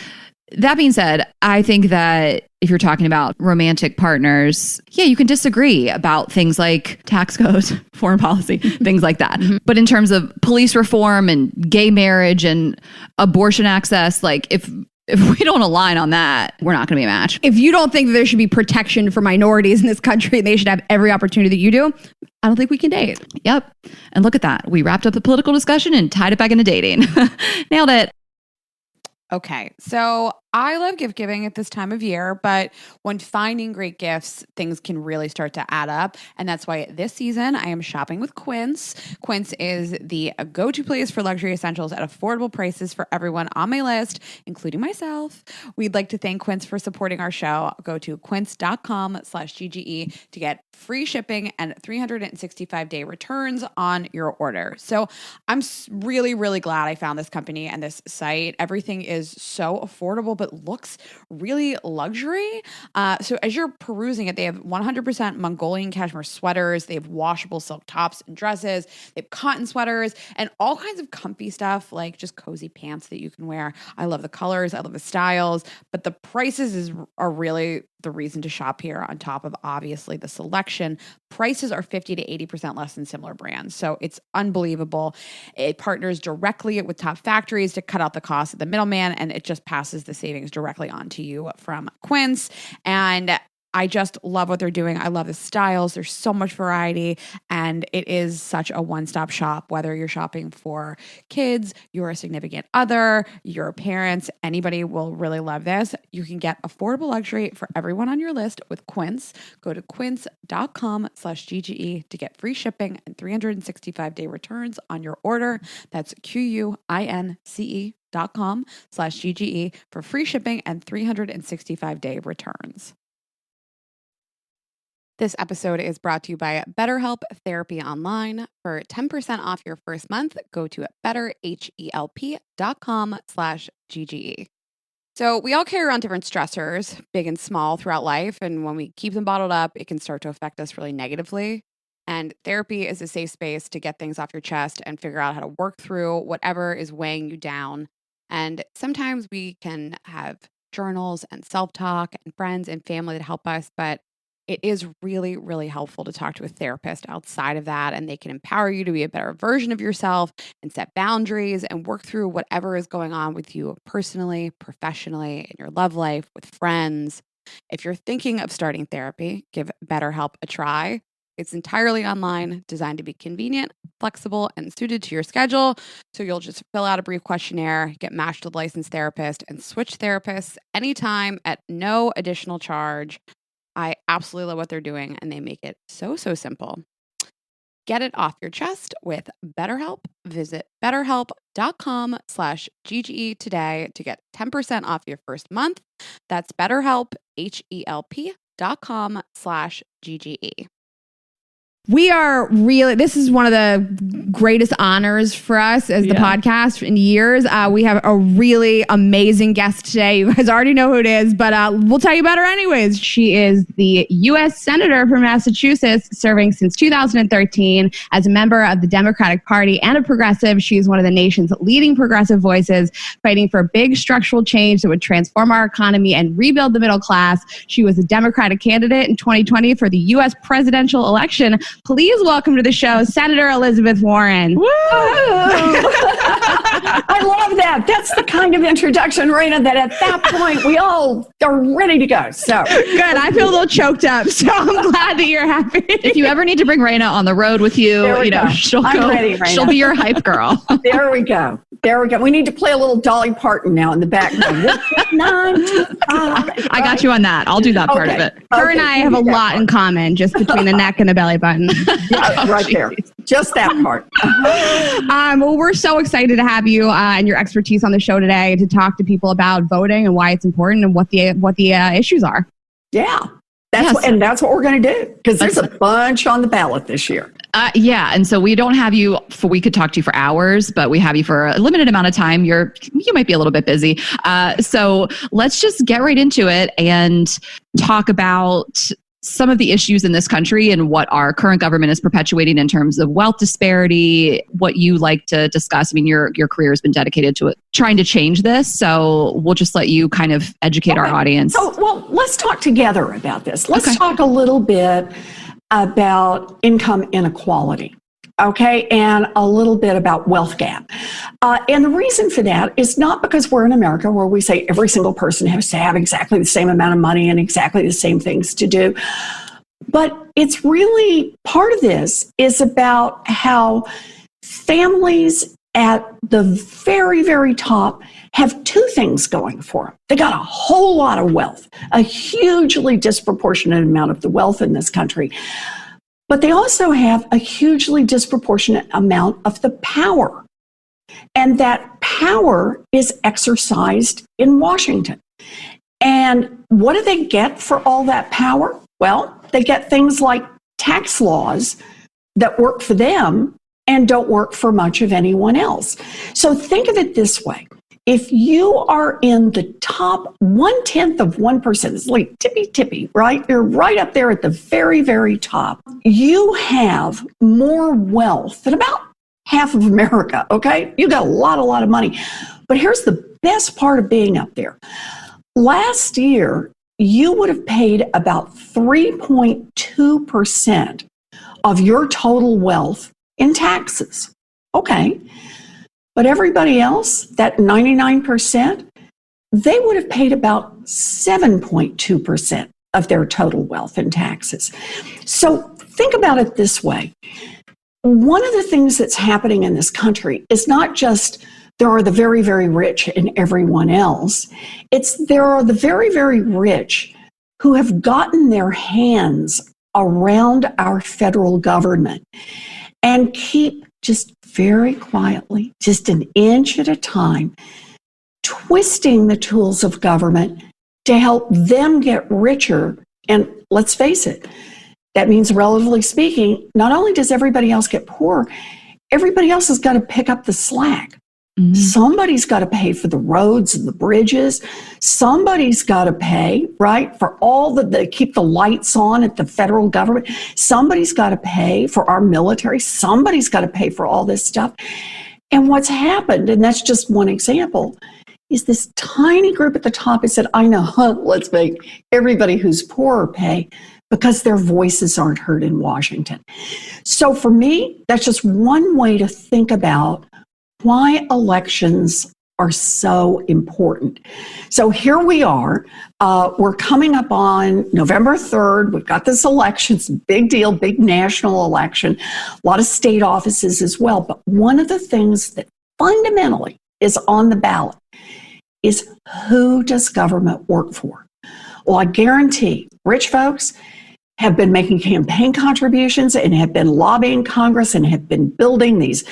that being said, I think that if you're talking about romantic partners, yeah, you can disagree about things like tax codes, foreign policy, things like that. Mm-hmm. But in terms of police reform and gay marriage and abortion access, like if we don't align on that, we're not going to be a match. If you don't think that there should be protection for minorities in this country and they should have every opportunity that you do, I don't think we can date. Yep. And look at that. We wrapped up the political discussion and tied it back into dating. Nailed it. Okay, so I love gift giving at this time of year, but when finding great gifts, things can really start to add up. And that's why this season I am shopping with Quince. Quince is the go-to place for luxury essentials at affordable prices for everyone on my list, including myself. We'd like to thank Quince for supporting our show. Go to quince.com/GGE to get free shipping and 365-day returns on your order. So I'm really, really glad I found this company and this site. Everything is so affordable, but looks really luxury. So as you're perusing it, they have 100% Mongolian cashmere sweaters. They have washable silk tops and dresses. They have cotton sweaters and all kinds of comfy stuff like just cozy pants that you can wear. I love the colors. I love the styles, but the prices are really the reason to shop here on top of obviously the selection. Prices are 50 to 80% less than similar brands. So it's unbelievable. It partners directly with top factories to cut out the cost of the middleman, and it just passes the savings directly on to you from Quince. And I just love what they're doing. I love the styles. There's so much variety, and it is such a one-stop shop, whether you're shopping for kids, you're a significant other, your parents, anybody will really love this. You can get affordable luxury for everyone on your list with Quince. Go to quince.com/GGE to get free shipping and 365-day returns on your order. That's QUINCE.com/GGE for free shipping and 365-day returns. This episode is brought to you by BetterHelp Therapy Online. For 10% off your first month, go to betterhelp.com/GGE. So we all carry around different stressors, big and small, throughout life. And when we keep them bottled up, it can start to affect us really negatively. And therapy is a safe space to get things off your chest and figure out how to work through whatever is weighing you down. And sometimes we can have journals and self-talk and friends and family to help us, but it is really, really helpful to talk to a therapist outside of that, and they can empower you to be a better version of yourself and set boundaries and work through whatever is going on with you personally, professionally, in your love life, with friends. If you're thinking of starting therapy, give BetterHelp a try. It's entirely online, designed to be convenient, flexible, and suited to your schedule. So you'll just fill out a brief questionnaire, get matched with a licensed therapist, and switch therapists anytime at no additional charge. I absolutely love what they're doing, and they make it so simple. Get it off your chest with BetterHelp. Visit betterhelp.com/GGE today to get 10% off your first month. That's BetterHelp, HELP.com/GGE. We are really, this is one of the greatest honors for us as the podcast in years. We have a really amazing guest today. You guys already know who it is, but we'll tell you about her anyways. She is the U.S. Senator from Massachusetts, serving since 2013 as a member of the Democratic Party and a progressive. She is one of the nation's leading progressive voices, fighting for big structural change that would transform our economy and rebuild the middle class. She was a Democratic candidate in 2020 for the U.S. presidential election. Please welcome to the show, Senator Elizabeth Warren. Woo! I love that. That's the kind of introduction, Rayna, that at that point we all are ready to go. So good. I feel a little choked up, so I'm glad that you're happy. If you ever need to bring Rayna on the road with you, she'll go. Ready, she'll be your hype girl. There we go. We need to play a little Dolly Parton now in the background. 925. I got you on that. I'll do that part of it. Her and I have a lot in common, just between the neck and the belly button. Right there. Just that part. Well, we're so excited to have you and your expertise on the show today to talk to people about voting and why it's important and what the issues are. Yeah. That's what we're going to do, because there's a bunch on the ballot this year. Yeah. And so we don't have you we could talk to you for hours, but we have you for a limited amount of time. You might be a little bit busy. So let's just get right into it and talk about some of the issues in this country and what our current government is perpetuating in terms of wealth disparity, what you like to discuss. I mean, your career has been dedicated to it, trying to change this. So we'll just let you kind of educate our audience. Well, let's talk together about this. Let's talk a little bit about income inequality. Okay, and a little bit about wealth gap. And the reason for that is not because we're in America where we say every single person has to have exactly the same amount of money and exactly the same things to do. But it's really, part of this is about how families at the very, very top have two things going for them. They got a whole lot of wealth, a hugely disproportionate amount of the wealth in this country. But they also have a hugely disproportionate amount of the power. And that power is exercised in Washington. And what do they get for all that power? Well, they get things like tax laws that work for them and don't work for much of anyone else. So think of it this way. If you are in the top 0.1%, it's like tippy, right? You're right up there at the very, very top. You have more wealth than about half of America, okay? You got a lot of money. But here's the best part of being up there. Last year, you would have paid about 3.2% of your total wealth in taxes. Okay. But everybody else, that 99%, they would have paid about 7.2% of their total wealth in taxes. So think about it this way. One of the things that's happening in this country is not just there are the very, very rich and everyone else. It's there are the very, very rich who have gotten their hands around our federal government and keep just very quietly, just an inch at a time, twisting the tools of government to help them get richer. And let's face it, that means, relatively speaking, not only does everybody else get poorer, everybody else has got to pick up the slack. Mm-hmm. Somebody's got to pay for the roads and the bridges. Somebody's got to pay, right, for all the keep the lights on at the federal government. Somebody's got to pay for our military. Somebody's got to pay for all this stuff. And what's happened, and that's just one example, is this tiny group at the top has said, I know, let's make everybody who's poorer pay, because their voices aren't heard in Washington. So for me, that's just one way to think about why elections are so important. So here we are. We're coming up on November 3rd. We've got this election. It's a big deal, big national election, a lot of state offices as well. But one of the things that fundamentally is on the ballot is, who does government work for? Well, I guarantee rich folks have been making campaign contributions and have been lobbying Congress and have been building these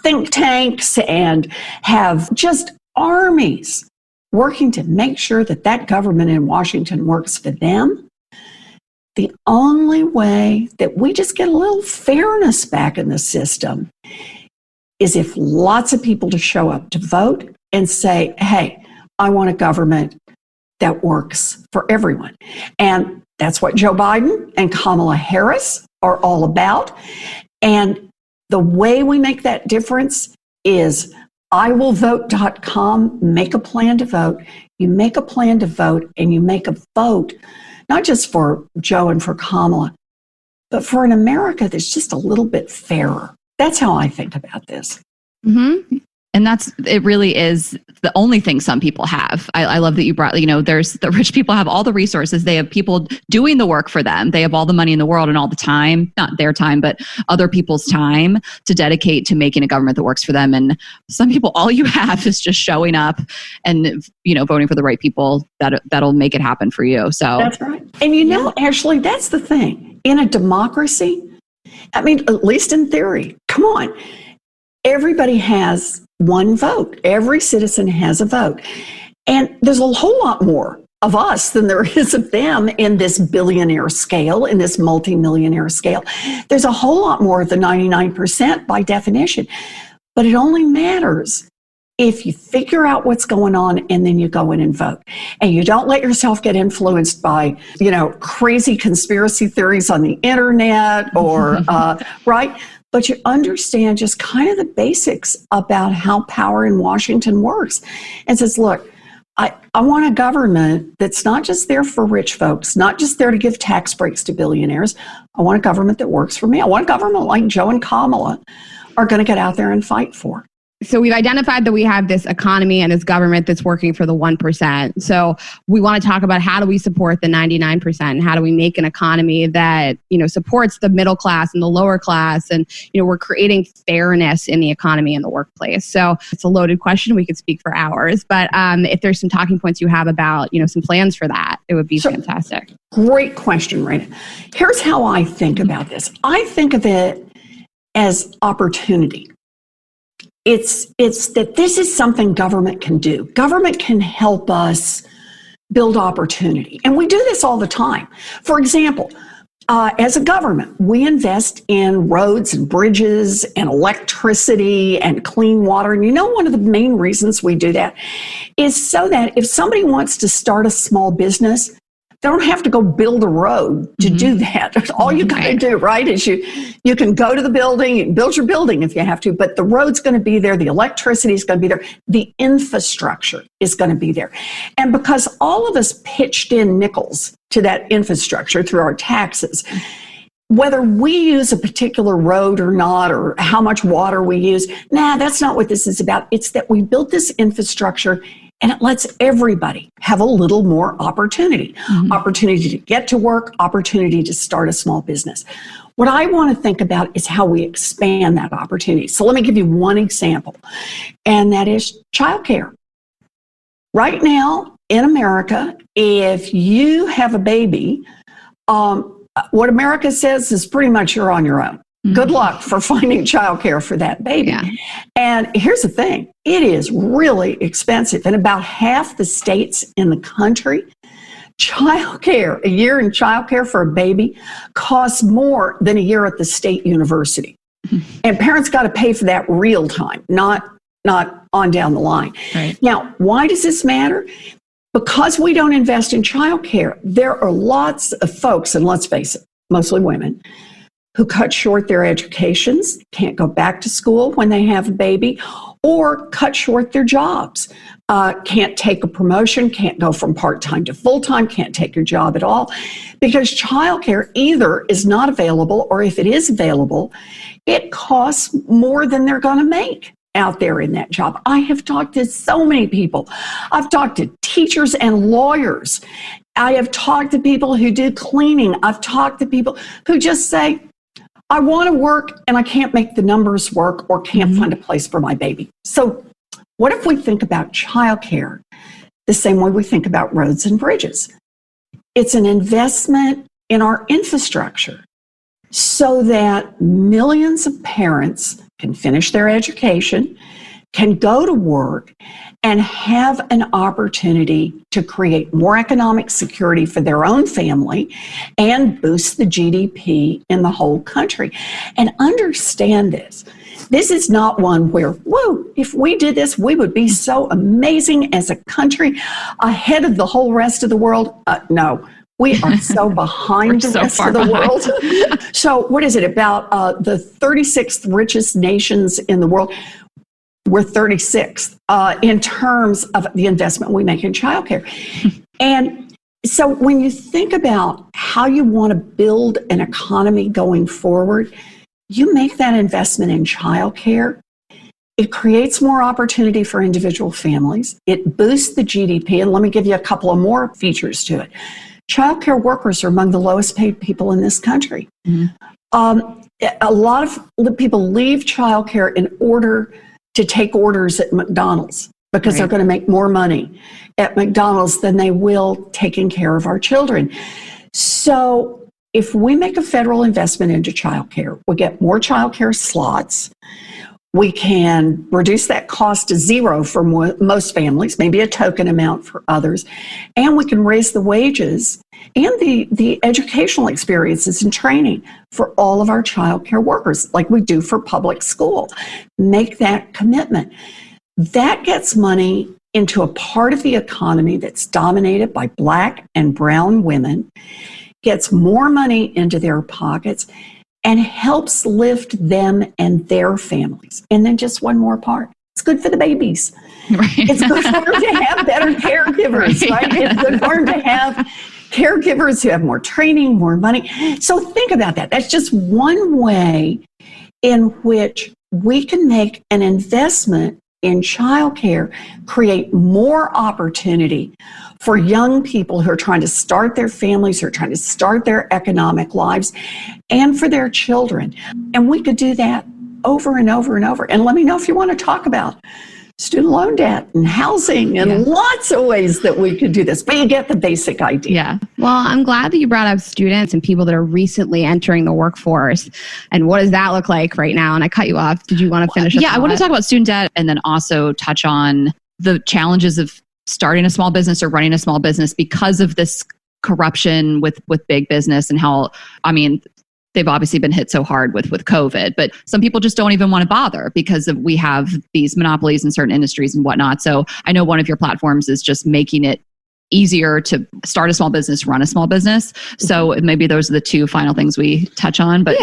think tanks and have just armies working to make sure that that government in Washington works for them. The only way that we just get a little fairness back in the system is if lots of people to show up to vote and say, hey, I want a government that works for everyone. And that's what Joe Biden and Kamala Harris are all about. And the way we make that difference is iwillvote.com, make a plan to vote. You make a plan to vote, and you make a vote, not just for Joe and for Kamala, but for an America that's just a little bit fairer. That's how I think about this. Mm-hmm. And it really is the only thing some people have. I love that you brought, there's the rich people have all the resources. They have people doing the work for them. They have all the money in the world and all the time, not their time, but other people's time to dedicate to making a government that works for them. And some people, all you have is just showing up and, voting for the right people that'll make it happen for you. So that's right. And actually, that's the thing. In a democracy, I mean, at least in theory. Come on. Everybody has one vote. Every citizen has a vote. And there's a whole lot more of us than there is of them in this billionaire scale, in this multimillionaire scale. There's a whole lot more of the 99% by definition. But it only matters if you figure out what's going on and then you go in and vote. And you don't let yourself get influenced by, crazy conspiracy theories on the internet or, right? But you understand just kind of the basics about how power in Washington works. And says, look, I want a government that's not just there for rich folks, not just there to give tax breaks to billionaires. I want a government that works for me. I want a government like Joe and Kamala are going to get out there and fight for. So we've identified that we have this economy and this government that's working for the 1%. So we want to talk about how do we support the 99% and how do we make an economy that, supports the middle class and the lower class. And, we're creating fairness in the economy and the workplace. So it's a loaded question. We could speak for hours, but if there's some talking points you have about, some plans for that, it would be fantastic. Great question, Rayna. Here's how I think about this. I think of it as opportunity. It's that this is something government can do. Government can help us build opportunity. And we do this all the time. For example, as a government, we invest in roads and bridges and electricity and clean water. And one of the main reasons we do that is so that if somebody wants to start a small business, they don't have to go build a road to do that. All you got to do, right, is you can go to the building, you can build your building if you have to, but the road's going to be there, the electricity is going to be there, the infrastructure is going to be there. And because all of us pitched in nickels to that infrastructure through our taxes, whether we use a particular road or not, or how much water we use, that's not what this is about. It's that we built this infrastructure and it lets everybody have a little more opportunity. Opportunity to get to work, opportunity to start a small business. What I want to think about is how we expand that opportunity. So let me give you one example, and that is childcare. Right now in America, if you have a baby, what America says is pretty much you're on your own. Good luck for finding childcare for that baby. Yeah. And here's the thing, it is really expensive. In about half the states in the country, childcare, a year in childcare for a baby costs more than a year at the state university. And parents got to pay for that real time, not on down the line. Right. Now, why does this matter? Because we don't invest in childcare, there are lots of folks, and let's face it, mostly women, who cut short their educations, can't go back to school when they have a baby, or cut short their jobs, can't take a promotion, can't go from part-time to full-time, can't take your job at all, because childcare either is not available, or if it is available, it costs more than they're going to make out there in that job. I have talked to so many people. I've talked to teachers and lawyers. I have talked to people who do cleaning. I've talked to people who just say, I want to work and I can't make the numbers work or can't find a place for my baby. So what if we think about childcare the same way we think about roads and bridges? It's an investment in our infrastructure so that millions of parents can finish their education, can go to work, and have an opportunity to create more economic security for their own family and boost the GDP in the whole country. And understand this. This is not one where, whoa, if we did this, we would be so amazing as a country ahead of the whole rest of the world. No, we are so behind the rest of the world. So what is it, about the 36th richest nations in the world? We're 36th in terms of the investment we make in childcare. And so when you think about how you want to build an economy going forward, you make that investment in childcare. It creates more opportunity for individual families. It boosts the GDP. And let me give you a couple of more features to it. Childcare workers are among the lowest paid people in this country. A lot of people leave childcare in order to take orders at McDonald's because they're going to make more money at McDonald's than they will taking care of our children. So if we make a federal investment into childcare, we get more childcare slots. We can reduce that cost to zero for most families, maybe a token amount for others. And we can raise the wages and the educational experiences and training for all of our childcare workers, like we do for public school. Make that commitment. That gets money into a part of the economy that's dominated by Black and brown women, gets more money into their pockets, and helps lift them and their families. And then just one more part. It's good for the babies. Right. It's good for them to have better caregivers, right? It's good for them to have caregivers who have more training, more money. So think about that. That's just one way in which we can make an investment in childcare, create more opportunity for young people who are trying to start their families, who are trying to start their economic lives, and for their children. And we could do that over and over and over. And let me know if you want to talk about student loan debt and housing and lots of ways that we could do this. But you get the basic idea. Yeah. Well, I'm glad that you brought up students and people that are recently entering the workforce. And what does that look like right now? And I cut you off. Did you want to finish? Yeah, I want to talk about student debt and then also touch on the challenges of starting a small business or running a small business because of this corruption with big business and how, I mean, they've obviously been hit so hard with COVID, but some people just don't even want to bother because we have these monopolies in certain industries and whatnot. So I know one of your platforms is just making it easier to start a small business, run a small business. So maybe those are the two final things we touch on. But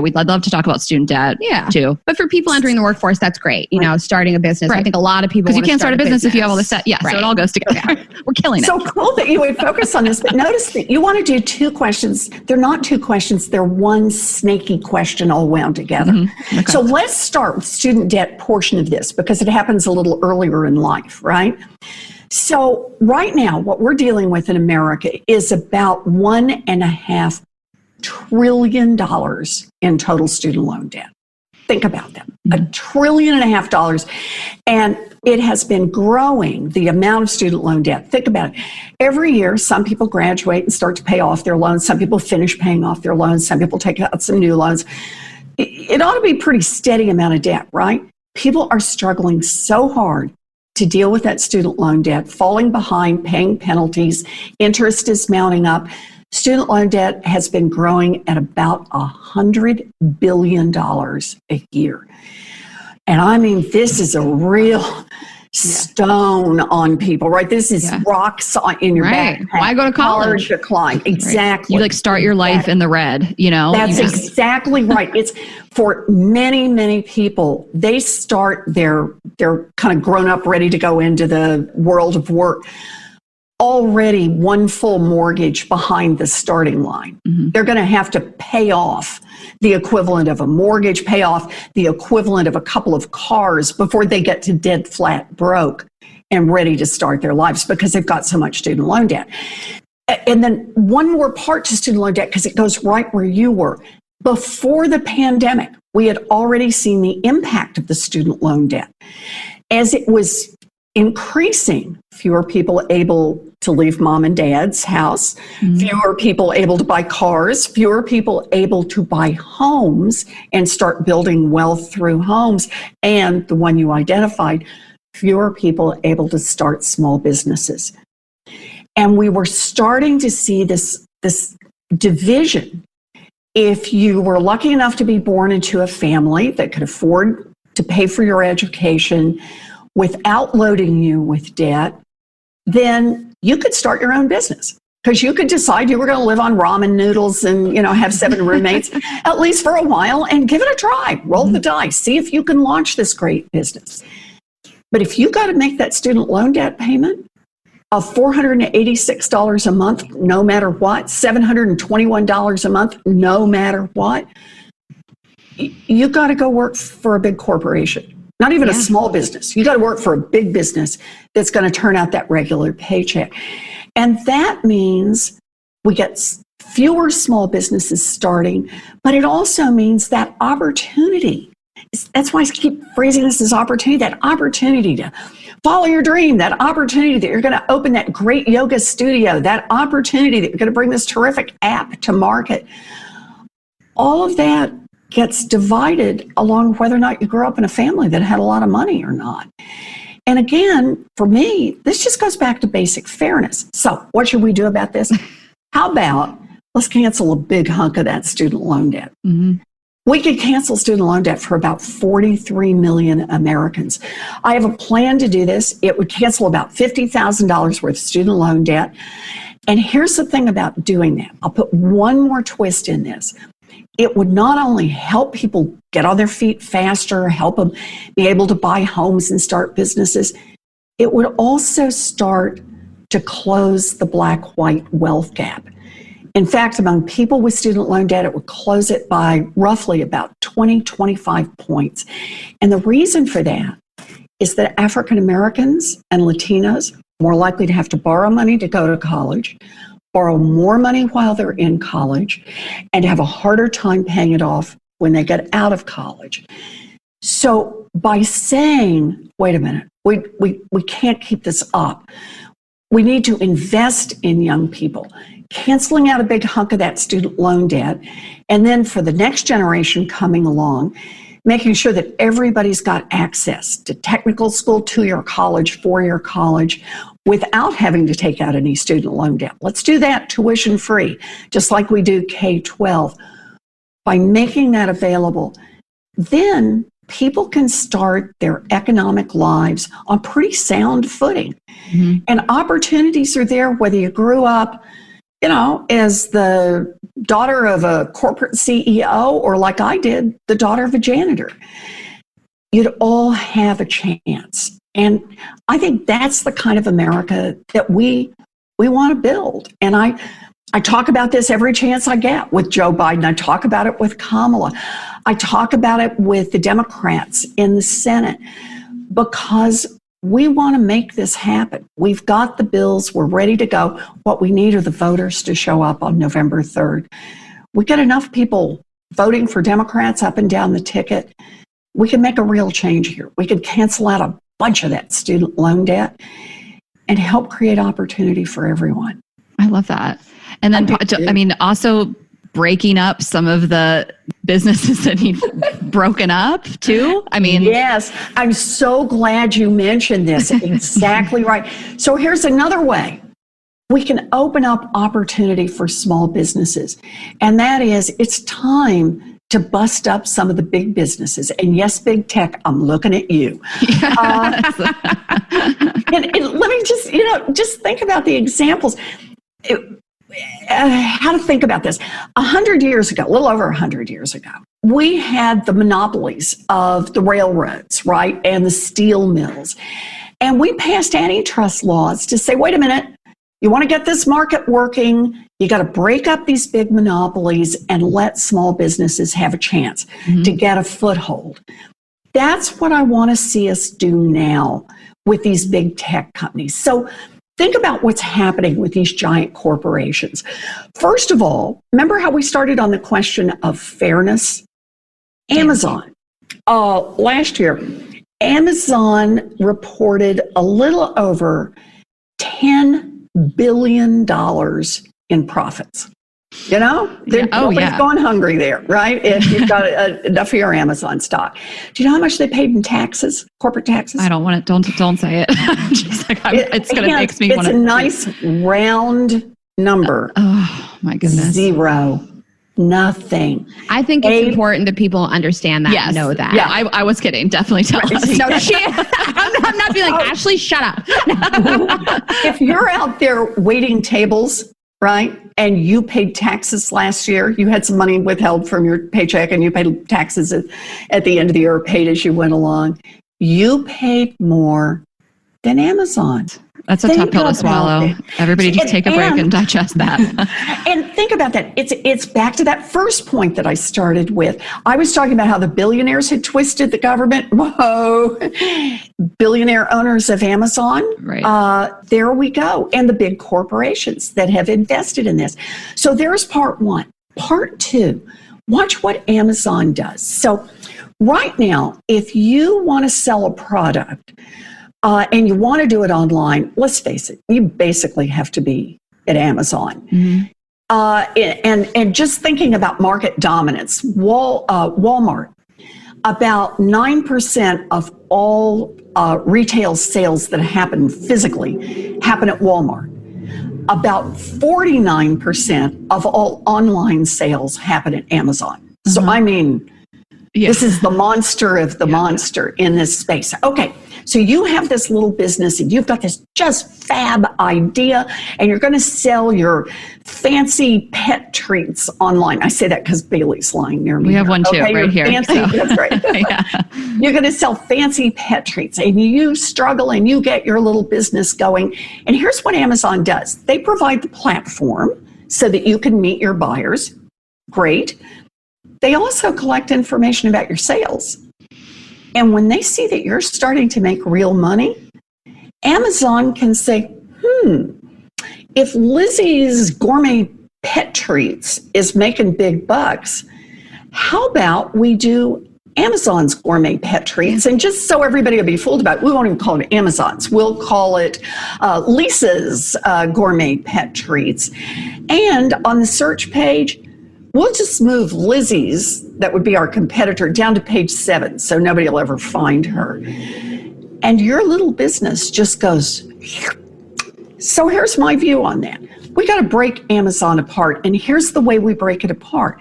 we'd love to talk about student debt too. But for people entering the workforce, that's great. You know, starting a business. I think a lot of people, because you can't start a business if you have all this set. Yeah, so it all goes together. We're killing it. So cool that you would focus on this. But notice that you want to do two questions. They're not two questions. They're one snaky question all wound together. Mm-hmm. Okay. So let's start with student debt portion of this because it happens a little earlier in life, right? So right now, what we're dealing with in America is about $1.5 trillion in total student loan debt. Think about that, $1.5 trillion. And it has been growing, the amount of student loan debt. Think about it. Every year, some people graduate and start to pay off their loans. Some people finish paying off their loans. Some people take out some new loans. It ought to be a pretty steady amount of debt, right? People are struggling so hard to deal with that student loan debt, falling behind, paying penalties, interest is mounting up. Student loan debt has been growing at about $100 billion a year. And I mean, this is a real stone on people, right? This is rocks in your backpack. Why go to college? Hard to climb. Exactly. You start your life in the red, That's exactly right. It's for many, many people, they start they're kind of grown up, ready to go into the world of work. Already one full mortgage behind the starting line. Mm-hmm. They're going to have to pay off the equivalent of a mortgage, pay off the equivalent of a couple of cars before they get to dead flat broke and ready to start their lives because they've got so much student loan debt. And then one more part to student loan debt because it goes right where you were. Before the pandemic, we had already seen the impact of the student loan debt. As it was increasing, fewer people able to leave mom and dad's house, fewer people able to buy cars, fewer people able to buy homes and start building wealth through homes. And the one you identified, fewer people able to start small businesses. And we were starting to see this division. If you were lucky enough to be born into a family that could afford to pay for your education without loading you with debt, then you could start your own business because you could decide you were going to live on ramen noodles and, have 7 roommates, at least for a while, and give it a try. Roll the dice. See if you can launch this great business. But if you got to make that student loan debt payment of $486 a month, no matter what, $721 a month, no matter what, you got to go work for a big corporation. Not even a small business. You got to work for a big business that's going to turn out that regular paycheck. And that means we get fewer small businesses starting, but it also means that opportunity That's why I keep phrasing this as opportunity, that opportunity to follow your dream, that opportunity that you're going to open that great yoga studio, that opportunity that you're going to bring this terrific app to market. All of that gets divided along whether or not you grew up in a family that had a lot of money or not. And again, for me, this just goes back to basic fairness. So what should we do about this? How about let's cancel a big hunk of that student loan debt? Mm-hmm. We could cancel student loan debt for about 43 million Americans. I have a plan to do this. It would cancel about $50,000 worth of student loan debt. And here's the thing about doing that. I'll put one more twist in this. It would not only help people get on their feet faster, help them be able to buy homes and start businesses, it would also start to close the black-white wealth gap. In fact, among people with student loan debt, it would close it by roughly about 20, 25 points. And the reason for that is that African Americans and Latinos are more likely to have to borrow money to go to college, borrow more money while they're in college, and have a harder time paying it off when they get out of college. So by saying, wait a minute, we can't keep this up. We need to invest in young people, canceling out a big hunk of that student loan debt, and then for the next generation coming along, making sure that everybody's got access to technical school, 2-year college, 4-year college, without having to take out any student loan debt. Let's do that tuition free, just like we do K-12. By making that available, then people can start their economic lives on pretty sound footing. Mm-hmm. And opportunities are there, whether you grew up, as the daughter of a corporate CEO or like I did, the daughter of a janitor. You'd all have a chance. And I think that's the kind of America that we want to build. And I talk about this every chance I get with Joe Biden. I talk about it with Kamala. I talk about it with the Democrats in the Senate because we want to make this happen. We've got the bills. We're ready to go. What we need are the voters to show up on November 3rd. We get enough people voting for Democrats up and down the ticket. We can make a real change here. We could cancel out a bunch of that student loan debt and help create opportunity for everyone. I love that. And then, also breaking up some of the businesses that need broken up too. Yes, I'm so glad you mentioned this. Exactly right. So here's another way we can open up opportunity for small businesses. And that is, it's time to bust up some of the big businesses. And yes, big tech, I'm looking at you. Yes. And let me just think about the examples. How to think about this. 100 years ago, a little over 100 years ago, we had the monopolies of the railroads, right, and the steel mills. And we passed antitrust laws to say, wait a minute, you want to get this market working, you got to break up these big monopolies and let small businesses have a chance to get a foothold. That's what I want to see us do now with these big tech companies. So think about what's happening with these giant corporations. First of all, remember how we started on the question of fairness? Amazon. Last year, Amazon reported a little over $10 billion in profits. Nobody's going hungry there, right? If you've got enough of your Amazon stock. Do you know how much they paid in taxes, corporate taxes? I don't want it. Don't say it. It's going to make me want to. It's a nice round number. Oh my goodness. 0. Nothing. I think it's important that people understand that and know that. Yeah, I was kidding. Definitely tell us. No, I'm not being like, Ashley, shut up. If you're out there waiting tables, right, and you paid taxes last year, you had some money withheld from your paycheck and you paid taxes at the end of the year, paid as you went along, you paid more than Amazon. That's a tough pill to swallow. Everybody just take a break and digest that. And think about that. It's back to that first point that I started with. I was talking about how the billionaires had twisted the government. Whoa. Billionaire owners of Amazon. Right. There we go. And the big corporations that have invested in this. So there's part one. Part two, watch what Amazon does. So right now, if you want to sell a product and you want to do it online, let's face it, you basically have to be at Amazon. And just thinking about market dominance, Walmart, about 9% of all retail sales that happen physically happen at Walmart. About 49% of all online sales happen at Amazon. So, I mean, this is the monster of the monster in this space. Okay, so you have this little business and you've got this just fab idea and you're going to sell your fancy pet treats online. I say that because Bailey's lying near me. We have one too, right here. Fancy, that's right. You're going to sell fancy pet treats and you struggle and you get your little business going. And here's what Amazon does. They provide the platform so that you can meet your buyers. Great. They also collect information about your sales. And when they see that you're starting to make real money, Amazon can say, if Lizzie's gourmet pet treats is making big bucks, how about we do Amazon's gourmet pet treats? And just so everybody will be fooled about it, we won't even call it Amazon's. We'll call it Lisa's gourmet pet treats. And on the search page, we'll just move Lizzie's, that would be our competitor, down to page 7, so nobody will ever find her. And your little business just goes. So here's my view on that. We got to break Amazon apart, and here's the way we break it apart.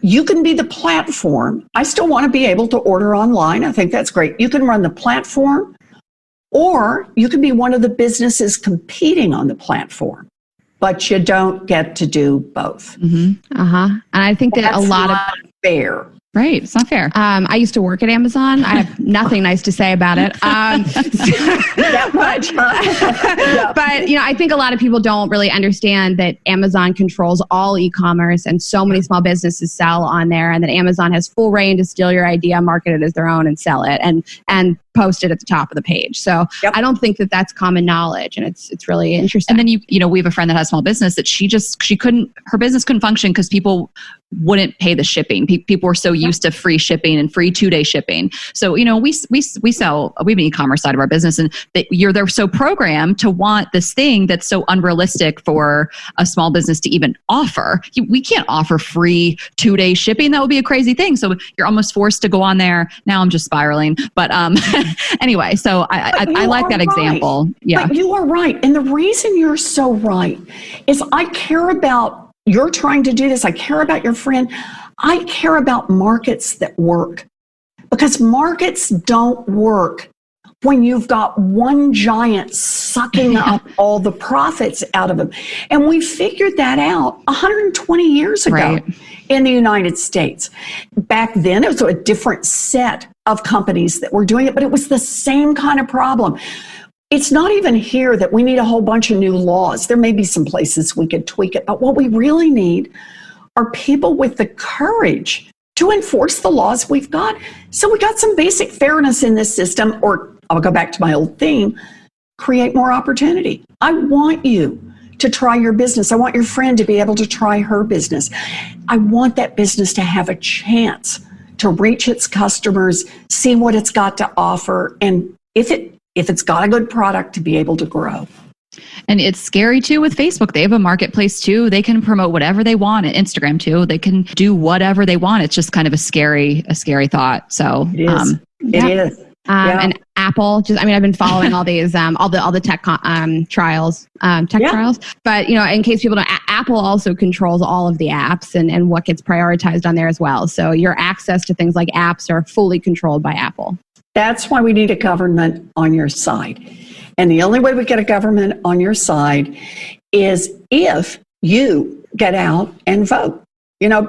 You can be the platform. I still want to be able to order online. I think that's great. You can run the platform, or you can be one of the businesses competing on the platform. But you don't get to do both. And I think that that's a lot of fair. Right. It's not fair. I used to work at Amazon. I have nothing nice to say about it. That much. But, you know, I think a lot of people don't really understand that Amazon controls all e-commerce and so many small businesses sell on there, and that Amazon has full reign to steal your idea, market it as their own, and sell it and post it at the top of the page. So I don't think that that's common knowledge, and it's really interesting. And then you know, we have a friend that has a small business that her business couldn't function because people wouldn't pay the shipping. People were so used to free shipping and free 2-day shipping. So, you know, we have an e-commerce side of our business, and they're so programmed to want this thing that's so unrealistic for a small business to even offer. We can't offer free 2-day shipping. That would be a crazy thing. So you're almost forced to go on there. Now I'm just spiraling, but anyway, so I like that example. Yeah. But you are right. And the reason you're so right is I care about, you're trying to do this. I care about your friend. I care about markets that work, because markets don't work when you've got one giant sucking up all the profits out of them. And we figured that out 120 years ago in the United States. Back then, it was a different set of companies that were doing it, but it was the same kind of problem. It's not even here that we need a whole bunch of new laws. There may be some places we could tweak it, but what we really need are people with the courage to enforce the laws we've got. So we got some basic fairness in this system, or I'll go back to my old theme, create more opportunity. I want you to try your business. I want your friend to be able to try her business. I want that business to have a chance to reach its customers, see what it's got to offer, and if it's got a good product, to be able to grow. And it's scary too with Facebook. They have a marketplace too. They can promote whatever they want. And Instagram too. They can do whatever they want. It's just kind of a scary thought. So it is. It is. And Apple, I've been following all these, all the tech trials, trials. But, you know, in case people don't, Apple also controls all of the apps and what gets prioritized on there as well. So your access to things like apps are fully controlled by Apple. That's why we need a government on your side. And the only way we get a government on your side is if you get out and vote. You know,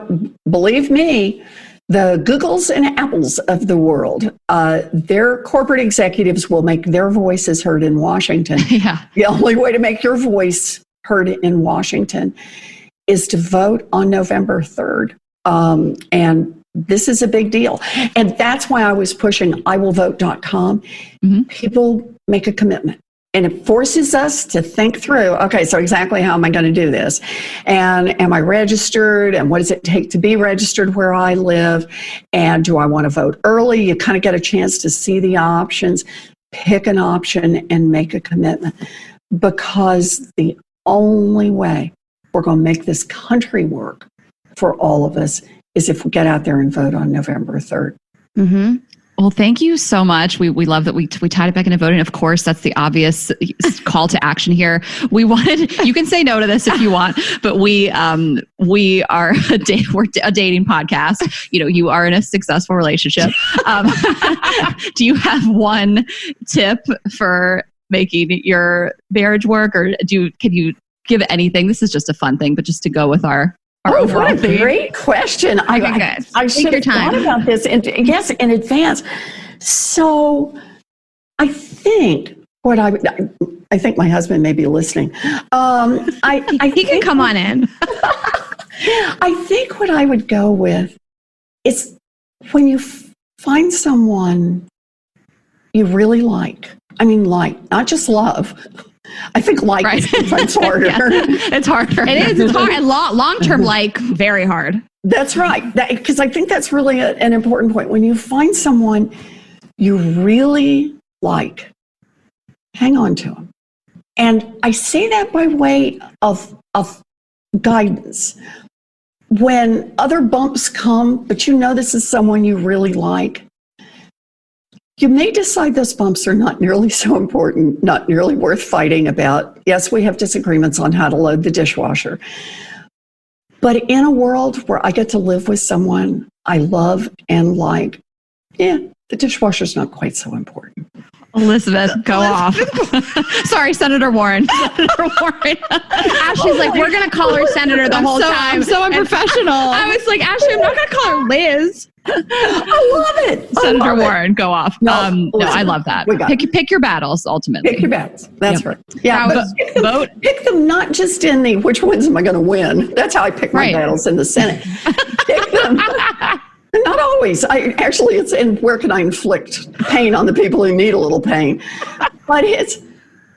believe me, the Googles and Apples of the world, their corporate executives will make their voices heard in Washington. The only way to make your voice heard in Washington is to vote on November 3rd. And this is a big deal. And that's why I was pushing iwillvote.com. People make a commitment. And it forces us to think through, okay, so exactly how am I going to do this? And am I registered? And what does it take to be registered where I live? And do I want to vote early? You kind of get a chance to see the options, pick an option, and make a commitment. Because the only way we're going to make this country work for all of us is if we get out there and vote on November 3rd. Mm-hmm. Well, thank you so much. We love that we tied it back into voting. Of course, that's the obvious call to action here. We wanted, you can say no to this if you want, but we are we're a dating podcast. You know, you are in a successful relationship. Do you have one tip for making your marriage work, or can you give anything? This is just a fun thing, but just to go with our overall what a theme. great question. I should have thought about this in advance. So I think I think my husband may be listening. He can come on in. I think what I would go with is when you find someone you really like, not just love. I think is sometimes harder. Yeah, it's harder. It is. It's hard. And long-term, very hard. That's right. Because I think that's really an important point. When you find someone you really like, hang on to them. And I say that by way of guidance. When other bumps come, but you know this is someone you really like, you may decide those bumps are not nearly so important, not nearly worth fighting about. Yes, we have disagreements on how to load the dishwasher. But in a world where I get to live with someone I love and like, the dishwasher's not quite so important. Elizabeth, go off. Sorry, Senator Warren. Ashley's like, we're going to call her Senator the whole time. I'm so unprofessional. I was like, Ashley, I'm not going to call her Liz. I love it. Senator Warren, go off. No, I love that. Pick your battles, ultimately. Pick your battles. That's right. Yeah, but pick them not just in the which ones am I going to win. That's how I pick my battles in the Senate. Pick them. Not always. It's in where can I inflict pain on the people who need a little pain. But it's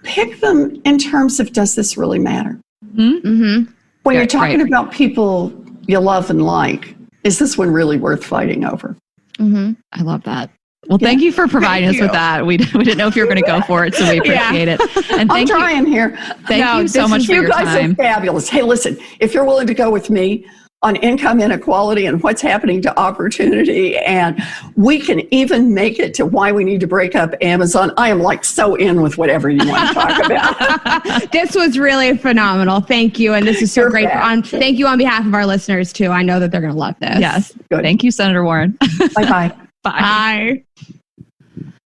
pick them in terms of, does this really matter? Mm-hmm. When you're talking about people you love and like, is this one really worth fighting over? Mm-hmm. I love that. Well, thank you for providing us with that. We didn't know if you were going to go for it, so we appreciate it. And I'm trying here. Thank you so much for your time. You guys are fabulous. Hey, listen, if you're willing to go with me on income inequality and what's happening to opportunity, and we can even make it to why we need to break up Amazon, I am so in with whatever you want to talk about. This was really phenomenal. Thank you. And this is so great. Thank you on behalf of our listeners, too. I know that they're going to love this. Yes. Good. Thank you, Senator Warren. Bye-bye. Bye.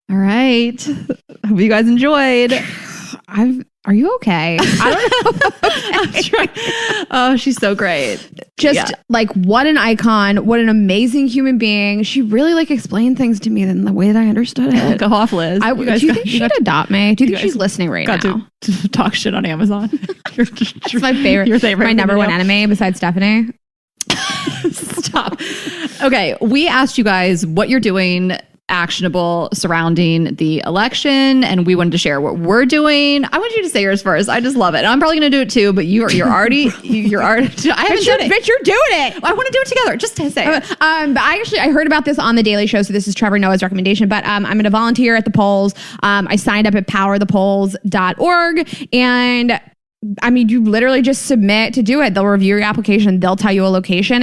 All right. Hope you guys enjoyed. Are you okay? I don't know. Oh, she's so great. Just what an icon, what an amazing human being. She really explained things to me in the way that I understood it. Go off, Liz. Do you think she'd adopt me? Do you think she's listening right now? To talk shit on Amazon. It's my favorite. Your favorite. My number one enemy besides Stephanie. Stop. Okay. We asked you guys what you're doing actionable surrounding the election, and we wanted to share what we're doing. I want you to say yours first. I just love it. And I'm probably going to do it too, but you're already I haven't done it. But you're doing it. I want to do it together. Just to say it. But I heard about this on the Daily Show, so this is Trevor Noah's recommendation, but I'm going to volunteer at the polls. I signed up at powerthepolls.org, and you literally just submit to do it. They'll review your application. They'll tell you a location.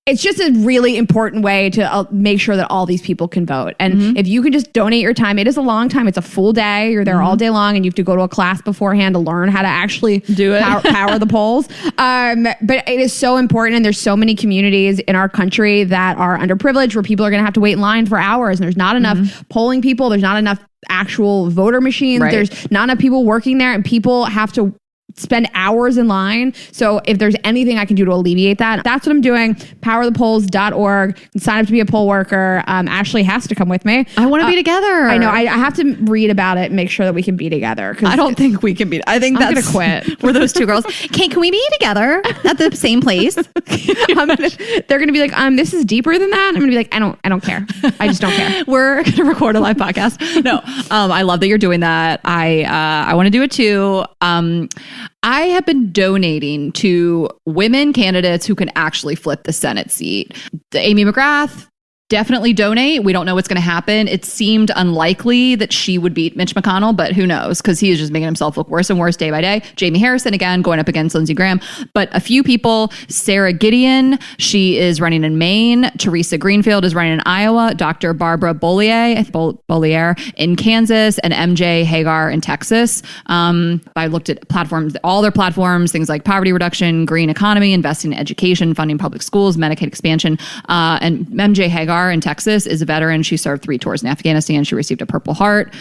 It's just a really important way to make sure that all these people can vote. And if you can just donate your time, it is a long time. It's a full day. You're there all day long, and you have to go to a class beforehand to learn how to actually do it. Power the polls. But it is so important. And there's so many communities in our country that are underprivileged, where people are going to have to wait in line for hours. And there's not enough polling people. There's not enough actual voter machines. Right. There's not enough people working there, and people have to spend hours in line. So if there's anything I can do to alleviate that, that's what I'm doing. Powerthepolls.org. Sign up to be a poll worker. Ashley has to come with me. I want to be together. I know. I have to read about it and make sure that we can be together. I don't think we can be. I think I'm that's going to quit. We're those two girls. Can we be together at the same place? They're going to be like, this is deeper than that. I'm going to be like, I don't care. I just don't care. We're going to record a live podcast. No, I love that you're doing that. I want to do it too. I have been donating to women candidates who can actually flip the Senate seat. Amy McGrath, definitely donate. We don't know what's going to happen. It seemed unlikely that she would beat Mitch McConnell, but who knows? Because he is just making himself look worse and worse day by day. Jamie Harrison, again, going up against Lindsey Graham. But a few people, Sarah Gideon, she is running in Maine. Teresa Greenfield is running in Iowa. Dr. Barbara Bollier in Kansas, and MJ Hagar in Texas. I looked at platforms, all their platforms, things like poverty reduction, green economy, investing in education, funding public schools, Medicaid expansion. And MJ Hagar in Texas is a veteran. She served 3 tours in Afghanistan. She received a Purple Heart.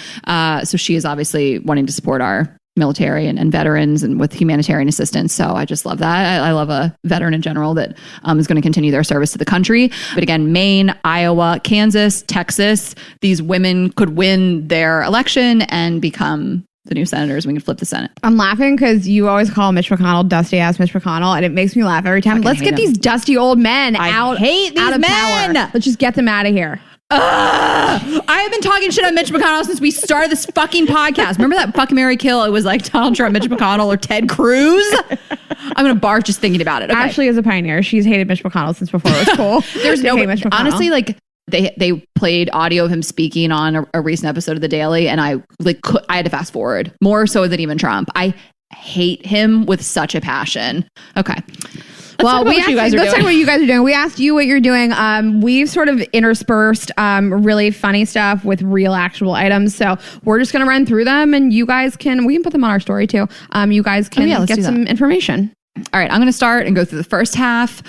So she is obviously wanting to support our military and veterans and with humanitarian assistance. So I just love that. I love a veteran in general that is going to continue their service to the country. But again, Maine, Iowa, Kansas, Texas, these women could win their election and become the new senators. We can flip the Senate. I'm laughing because you always call Mitch McConnell dusty ass Mitch McConnell, and it makes me laugh every time. Let's get these dusty old men out of power. Let's just get them out of here. I have been talking shit on Mitch McConnell since we started this fucking podcast. Remember that fuck, marry, kill? It was like Donald Trump, Mitch McConnell, or Ted Cruz. I'm gonna barf just thinking about it. Okay. Ashley is a pioneer. She's hated Mitch McConnell since before it was cool. There's no, honestly, like they played audio of him speaking on a recent episode of The Daily, and I had to fast forward more so than even Trump. I hate him with such a passion. Okay. Let's talk about what you guys are doing. We asked you what you're doing. We've sort of interspersed really funny stuff with real actual items. So we're just going to run through them, and we can put them on our story too. You guys can get some information. All right. I'm going to start and go through the first half.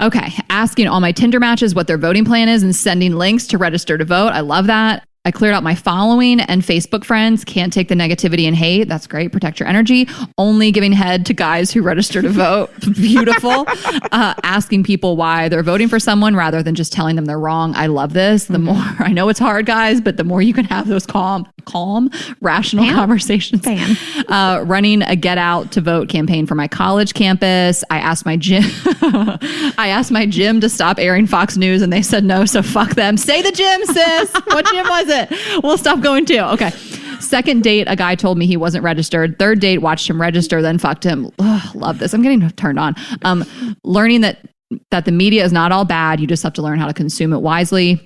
Okay. Asking all my Tinder matches what their voting plan is and sending links to register to vote. I love that. I cleared out my following and Facebook friends. Can't take the negativity and hate. That's great. Protect your energy. Only giving head to guys who register to vote. Beautiful. Asking people why they're voting for someone rather than just telling them they're wrong. I love this. The more, I know it's hard, guys, but the more you can have those calm, rational conversations. Running a get out to vote campaign for my college campus. I asked my gym to stop airing Fox News, and they said no, so fuck them. Say the gym, sis. What gym was it? We'll stop going too. Okay. Second date, a guy told me he wasn't registered. Third date, watched him register, then fucked him. Ugh, love this. I'm getting turned on. Learning that the media is not all bad. You just have to learn how to consume it wisely.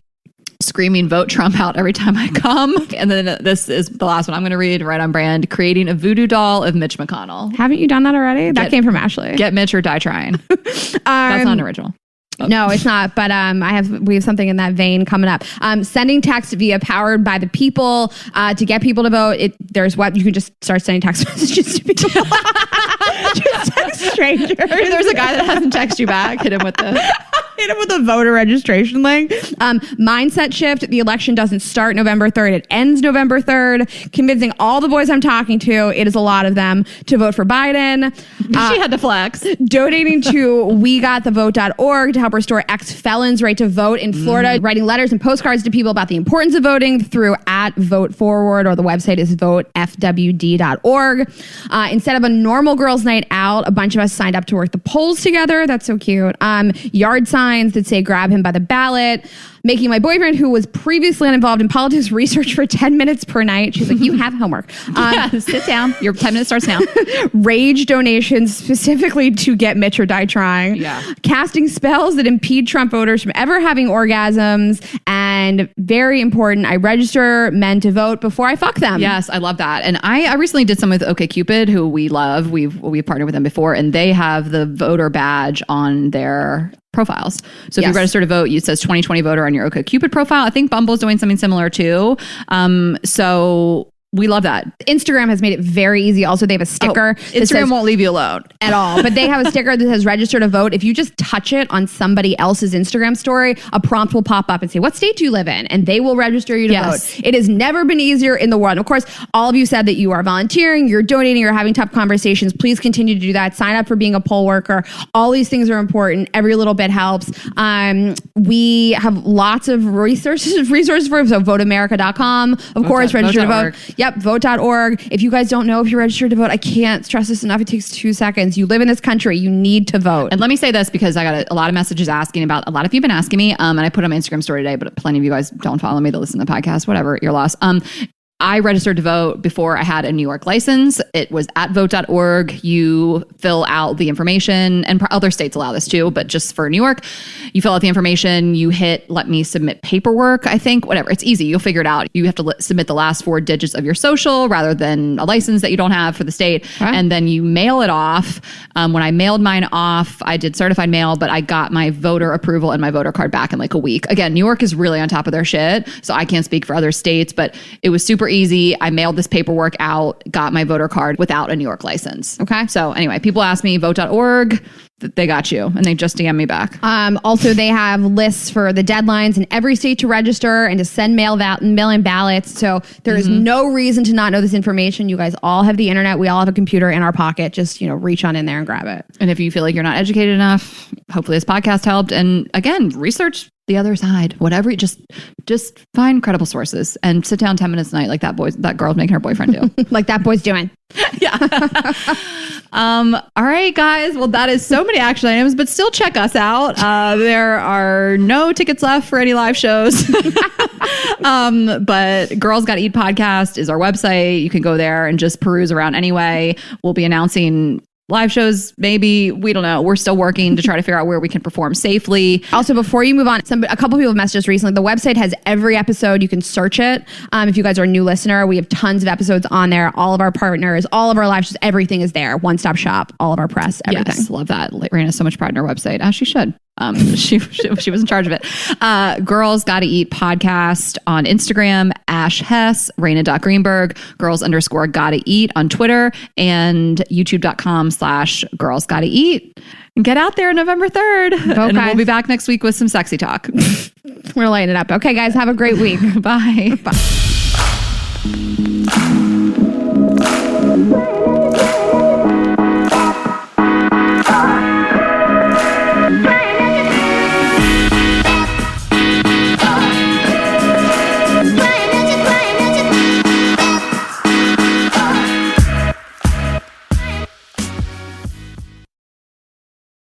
Screaming vote Trump out every time I come. And then this is the last one I'm going to read, right on brand. Creating a voodoo doll of Mitch McConnell. Haven't you done that already? That came from Ashley. Get Mitch or die trying. That's not original. No, it's not. But we have something in that vein coming up. Sending text via Powered by the People to get people to vote. There's what you can just start sending text messages to people. Just text strangers. If there's a guy that hasn't texted you back, hit him with a voter registration link. Mindset shift. The election doesn't start November 3rd. It ends November 3rd. Convincing all the boys I'm talking to, it is a lot of them, to vote for Biden. She had to flex. Donating to wegotthevote.org to help restore ex-felons' right to vote in Florida. Writing letters and postcards to people about the importance of voting through @VoteForward, or the website is votefwd.org. Instead of a normal girls' night out, a bunch of us signed up to work the polls together. That's so cute. Yard signs that say grab him by the ballot. Making my boyfriend, who was previously uninvolved in politics, research for 10 minutes per night. She's like, you have homework. Sit down. Your 10 minutes starts now. Rage donations specifically to get Mitch or die trying. Yeah. Casting spells that impede Trump voters from ever having orgasms. And very important, I register men to vote before I fuck them. Yes, I love that. And I recently did some with OkCupid, who we love. We've partnered with them before, and they have the voter badge on their profiles. So if you register to vote, it says 2020 voter on your OkCupid profile. I think Bumble's doing something similar too. So We love that. Instagram has made it very easy. Also, they have a sticker. Instagram won't leave you alone at all, but they have a sticker that says register to vote. If you just touch it on somebody else's Instagram story, a prompt will pop up and say, what state do you live in? And they will register you to vote. It has never been easier in the world. And of course, all of you said that you are volunteering, you're donating, you're having tough conversations. Please continue to do that. Sign up for being a poll worker. All these things are important. Every little bit helps. We have lots of resources for so voteamerica.com. Of course, register to vote. Yep, vote.org. If you guys don't know if you're registered to vote, I can't stress this enough. It takes 2 seconds. You live in this country. You need to vote. And let me say this because I got a lot of messages asking about, a lot of you have been asking me, and I put on my Instagram story today, but plenty of you guys don't follow me. They listen to the podcast, whatever, your loss. I registered to vote before I had a New York license. It was at vote.org. You fill out the information, and other states allow this too, but just for New York, you fill out the information, you hit let me submit paperwork, I think, whatever. It's easy. You'll figure it out. You have to submit the last 4 digits of your social rather than a license that you don't have for the state. Okay. And then you mail it off. When I mailed mine off, I did certified mail, but I got my voter approval and my voter card back in like a week. Again, New York is really on top of their shit, so I can't speak for other states, but it was super easy. I mailed this paperwork out, got my voter card without a New York license. Okay. So anyway, people ask me, vote.org, they got you. And they just DM me back. Also, they have lists for the deadlines in every state to register and to send mail-in ballots. So there is no reason to not know this information. You guys all have the internet. We all have a computer in our pocket. Just, reach on in there and grab it. And if you feel like you're not educated enough, hopefully this podcast helped. And again, research the other side, whatever, just find credible sources and sit down 10 minutes a night like that girl's making her boyfriend do. Like that boy's doing. Yeah. All right, guys. Well, that is so many action items, but still check us out. There are no tickets left for any live shows. But Girls Gotta Eat podcast is our website. You can go there and just peruse around anyway. We'll be announcing live shows, maybe. We don't know. We're still working to try to figure out where we can perform safely. Also, before you move on, a couple people have messaged us recently. The website has every episode. You can search it. If you guys are a new listener, we have tons of episodes on there. All of our partners, all of our live shows, everything is there. One-stop shop, all of our press, everything. Yes, love that. Rayna has so much pride in our website, as she should. She was in charge of it. Girls Gotta Eat podcast on Instagram, Ash Hess, Rayna.Greenberg, girls_gotta eat on Twitter, and youtube.com/girls gotta eat. And get out there November 3rd. And we'll be back next week with some sexy talk. We're lighting it up. Okay, guys, have a great week. Bye. Bye.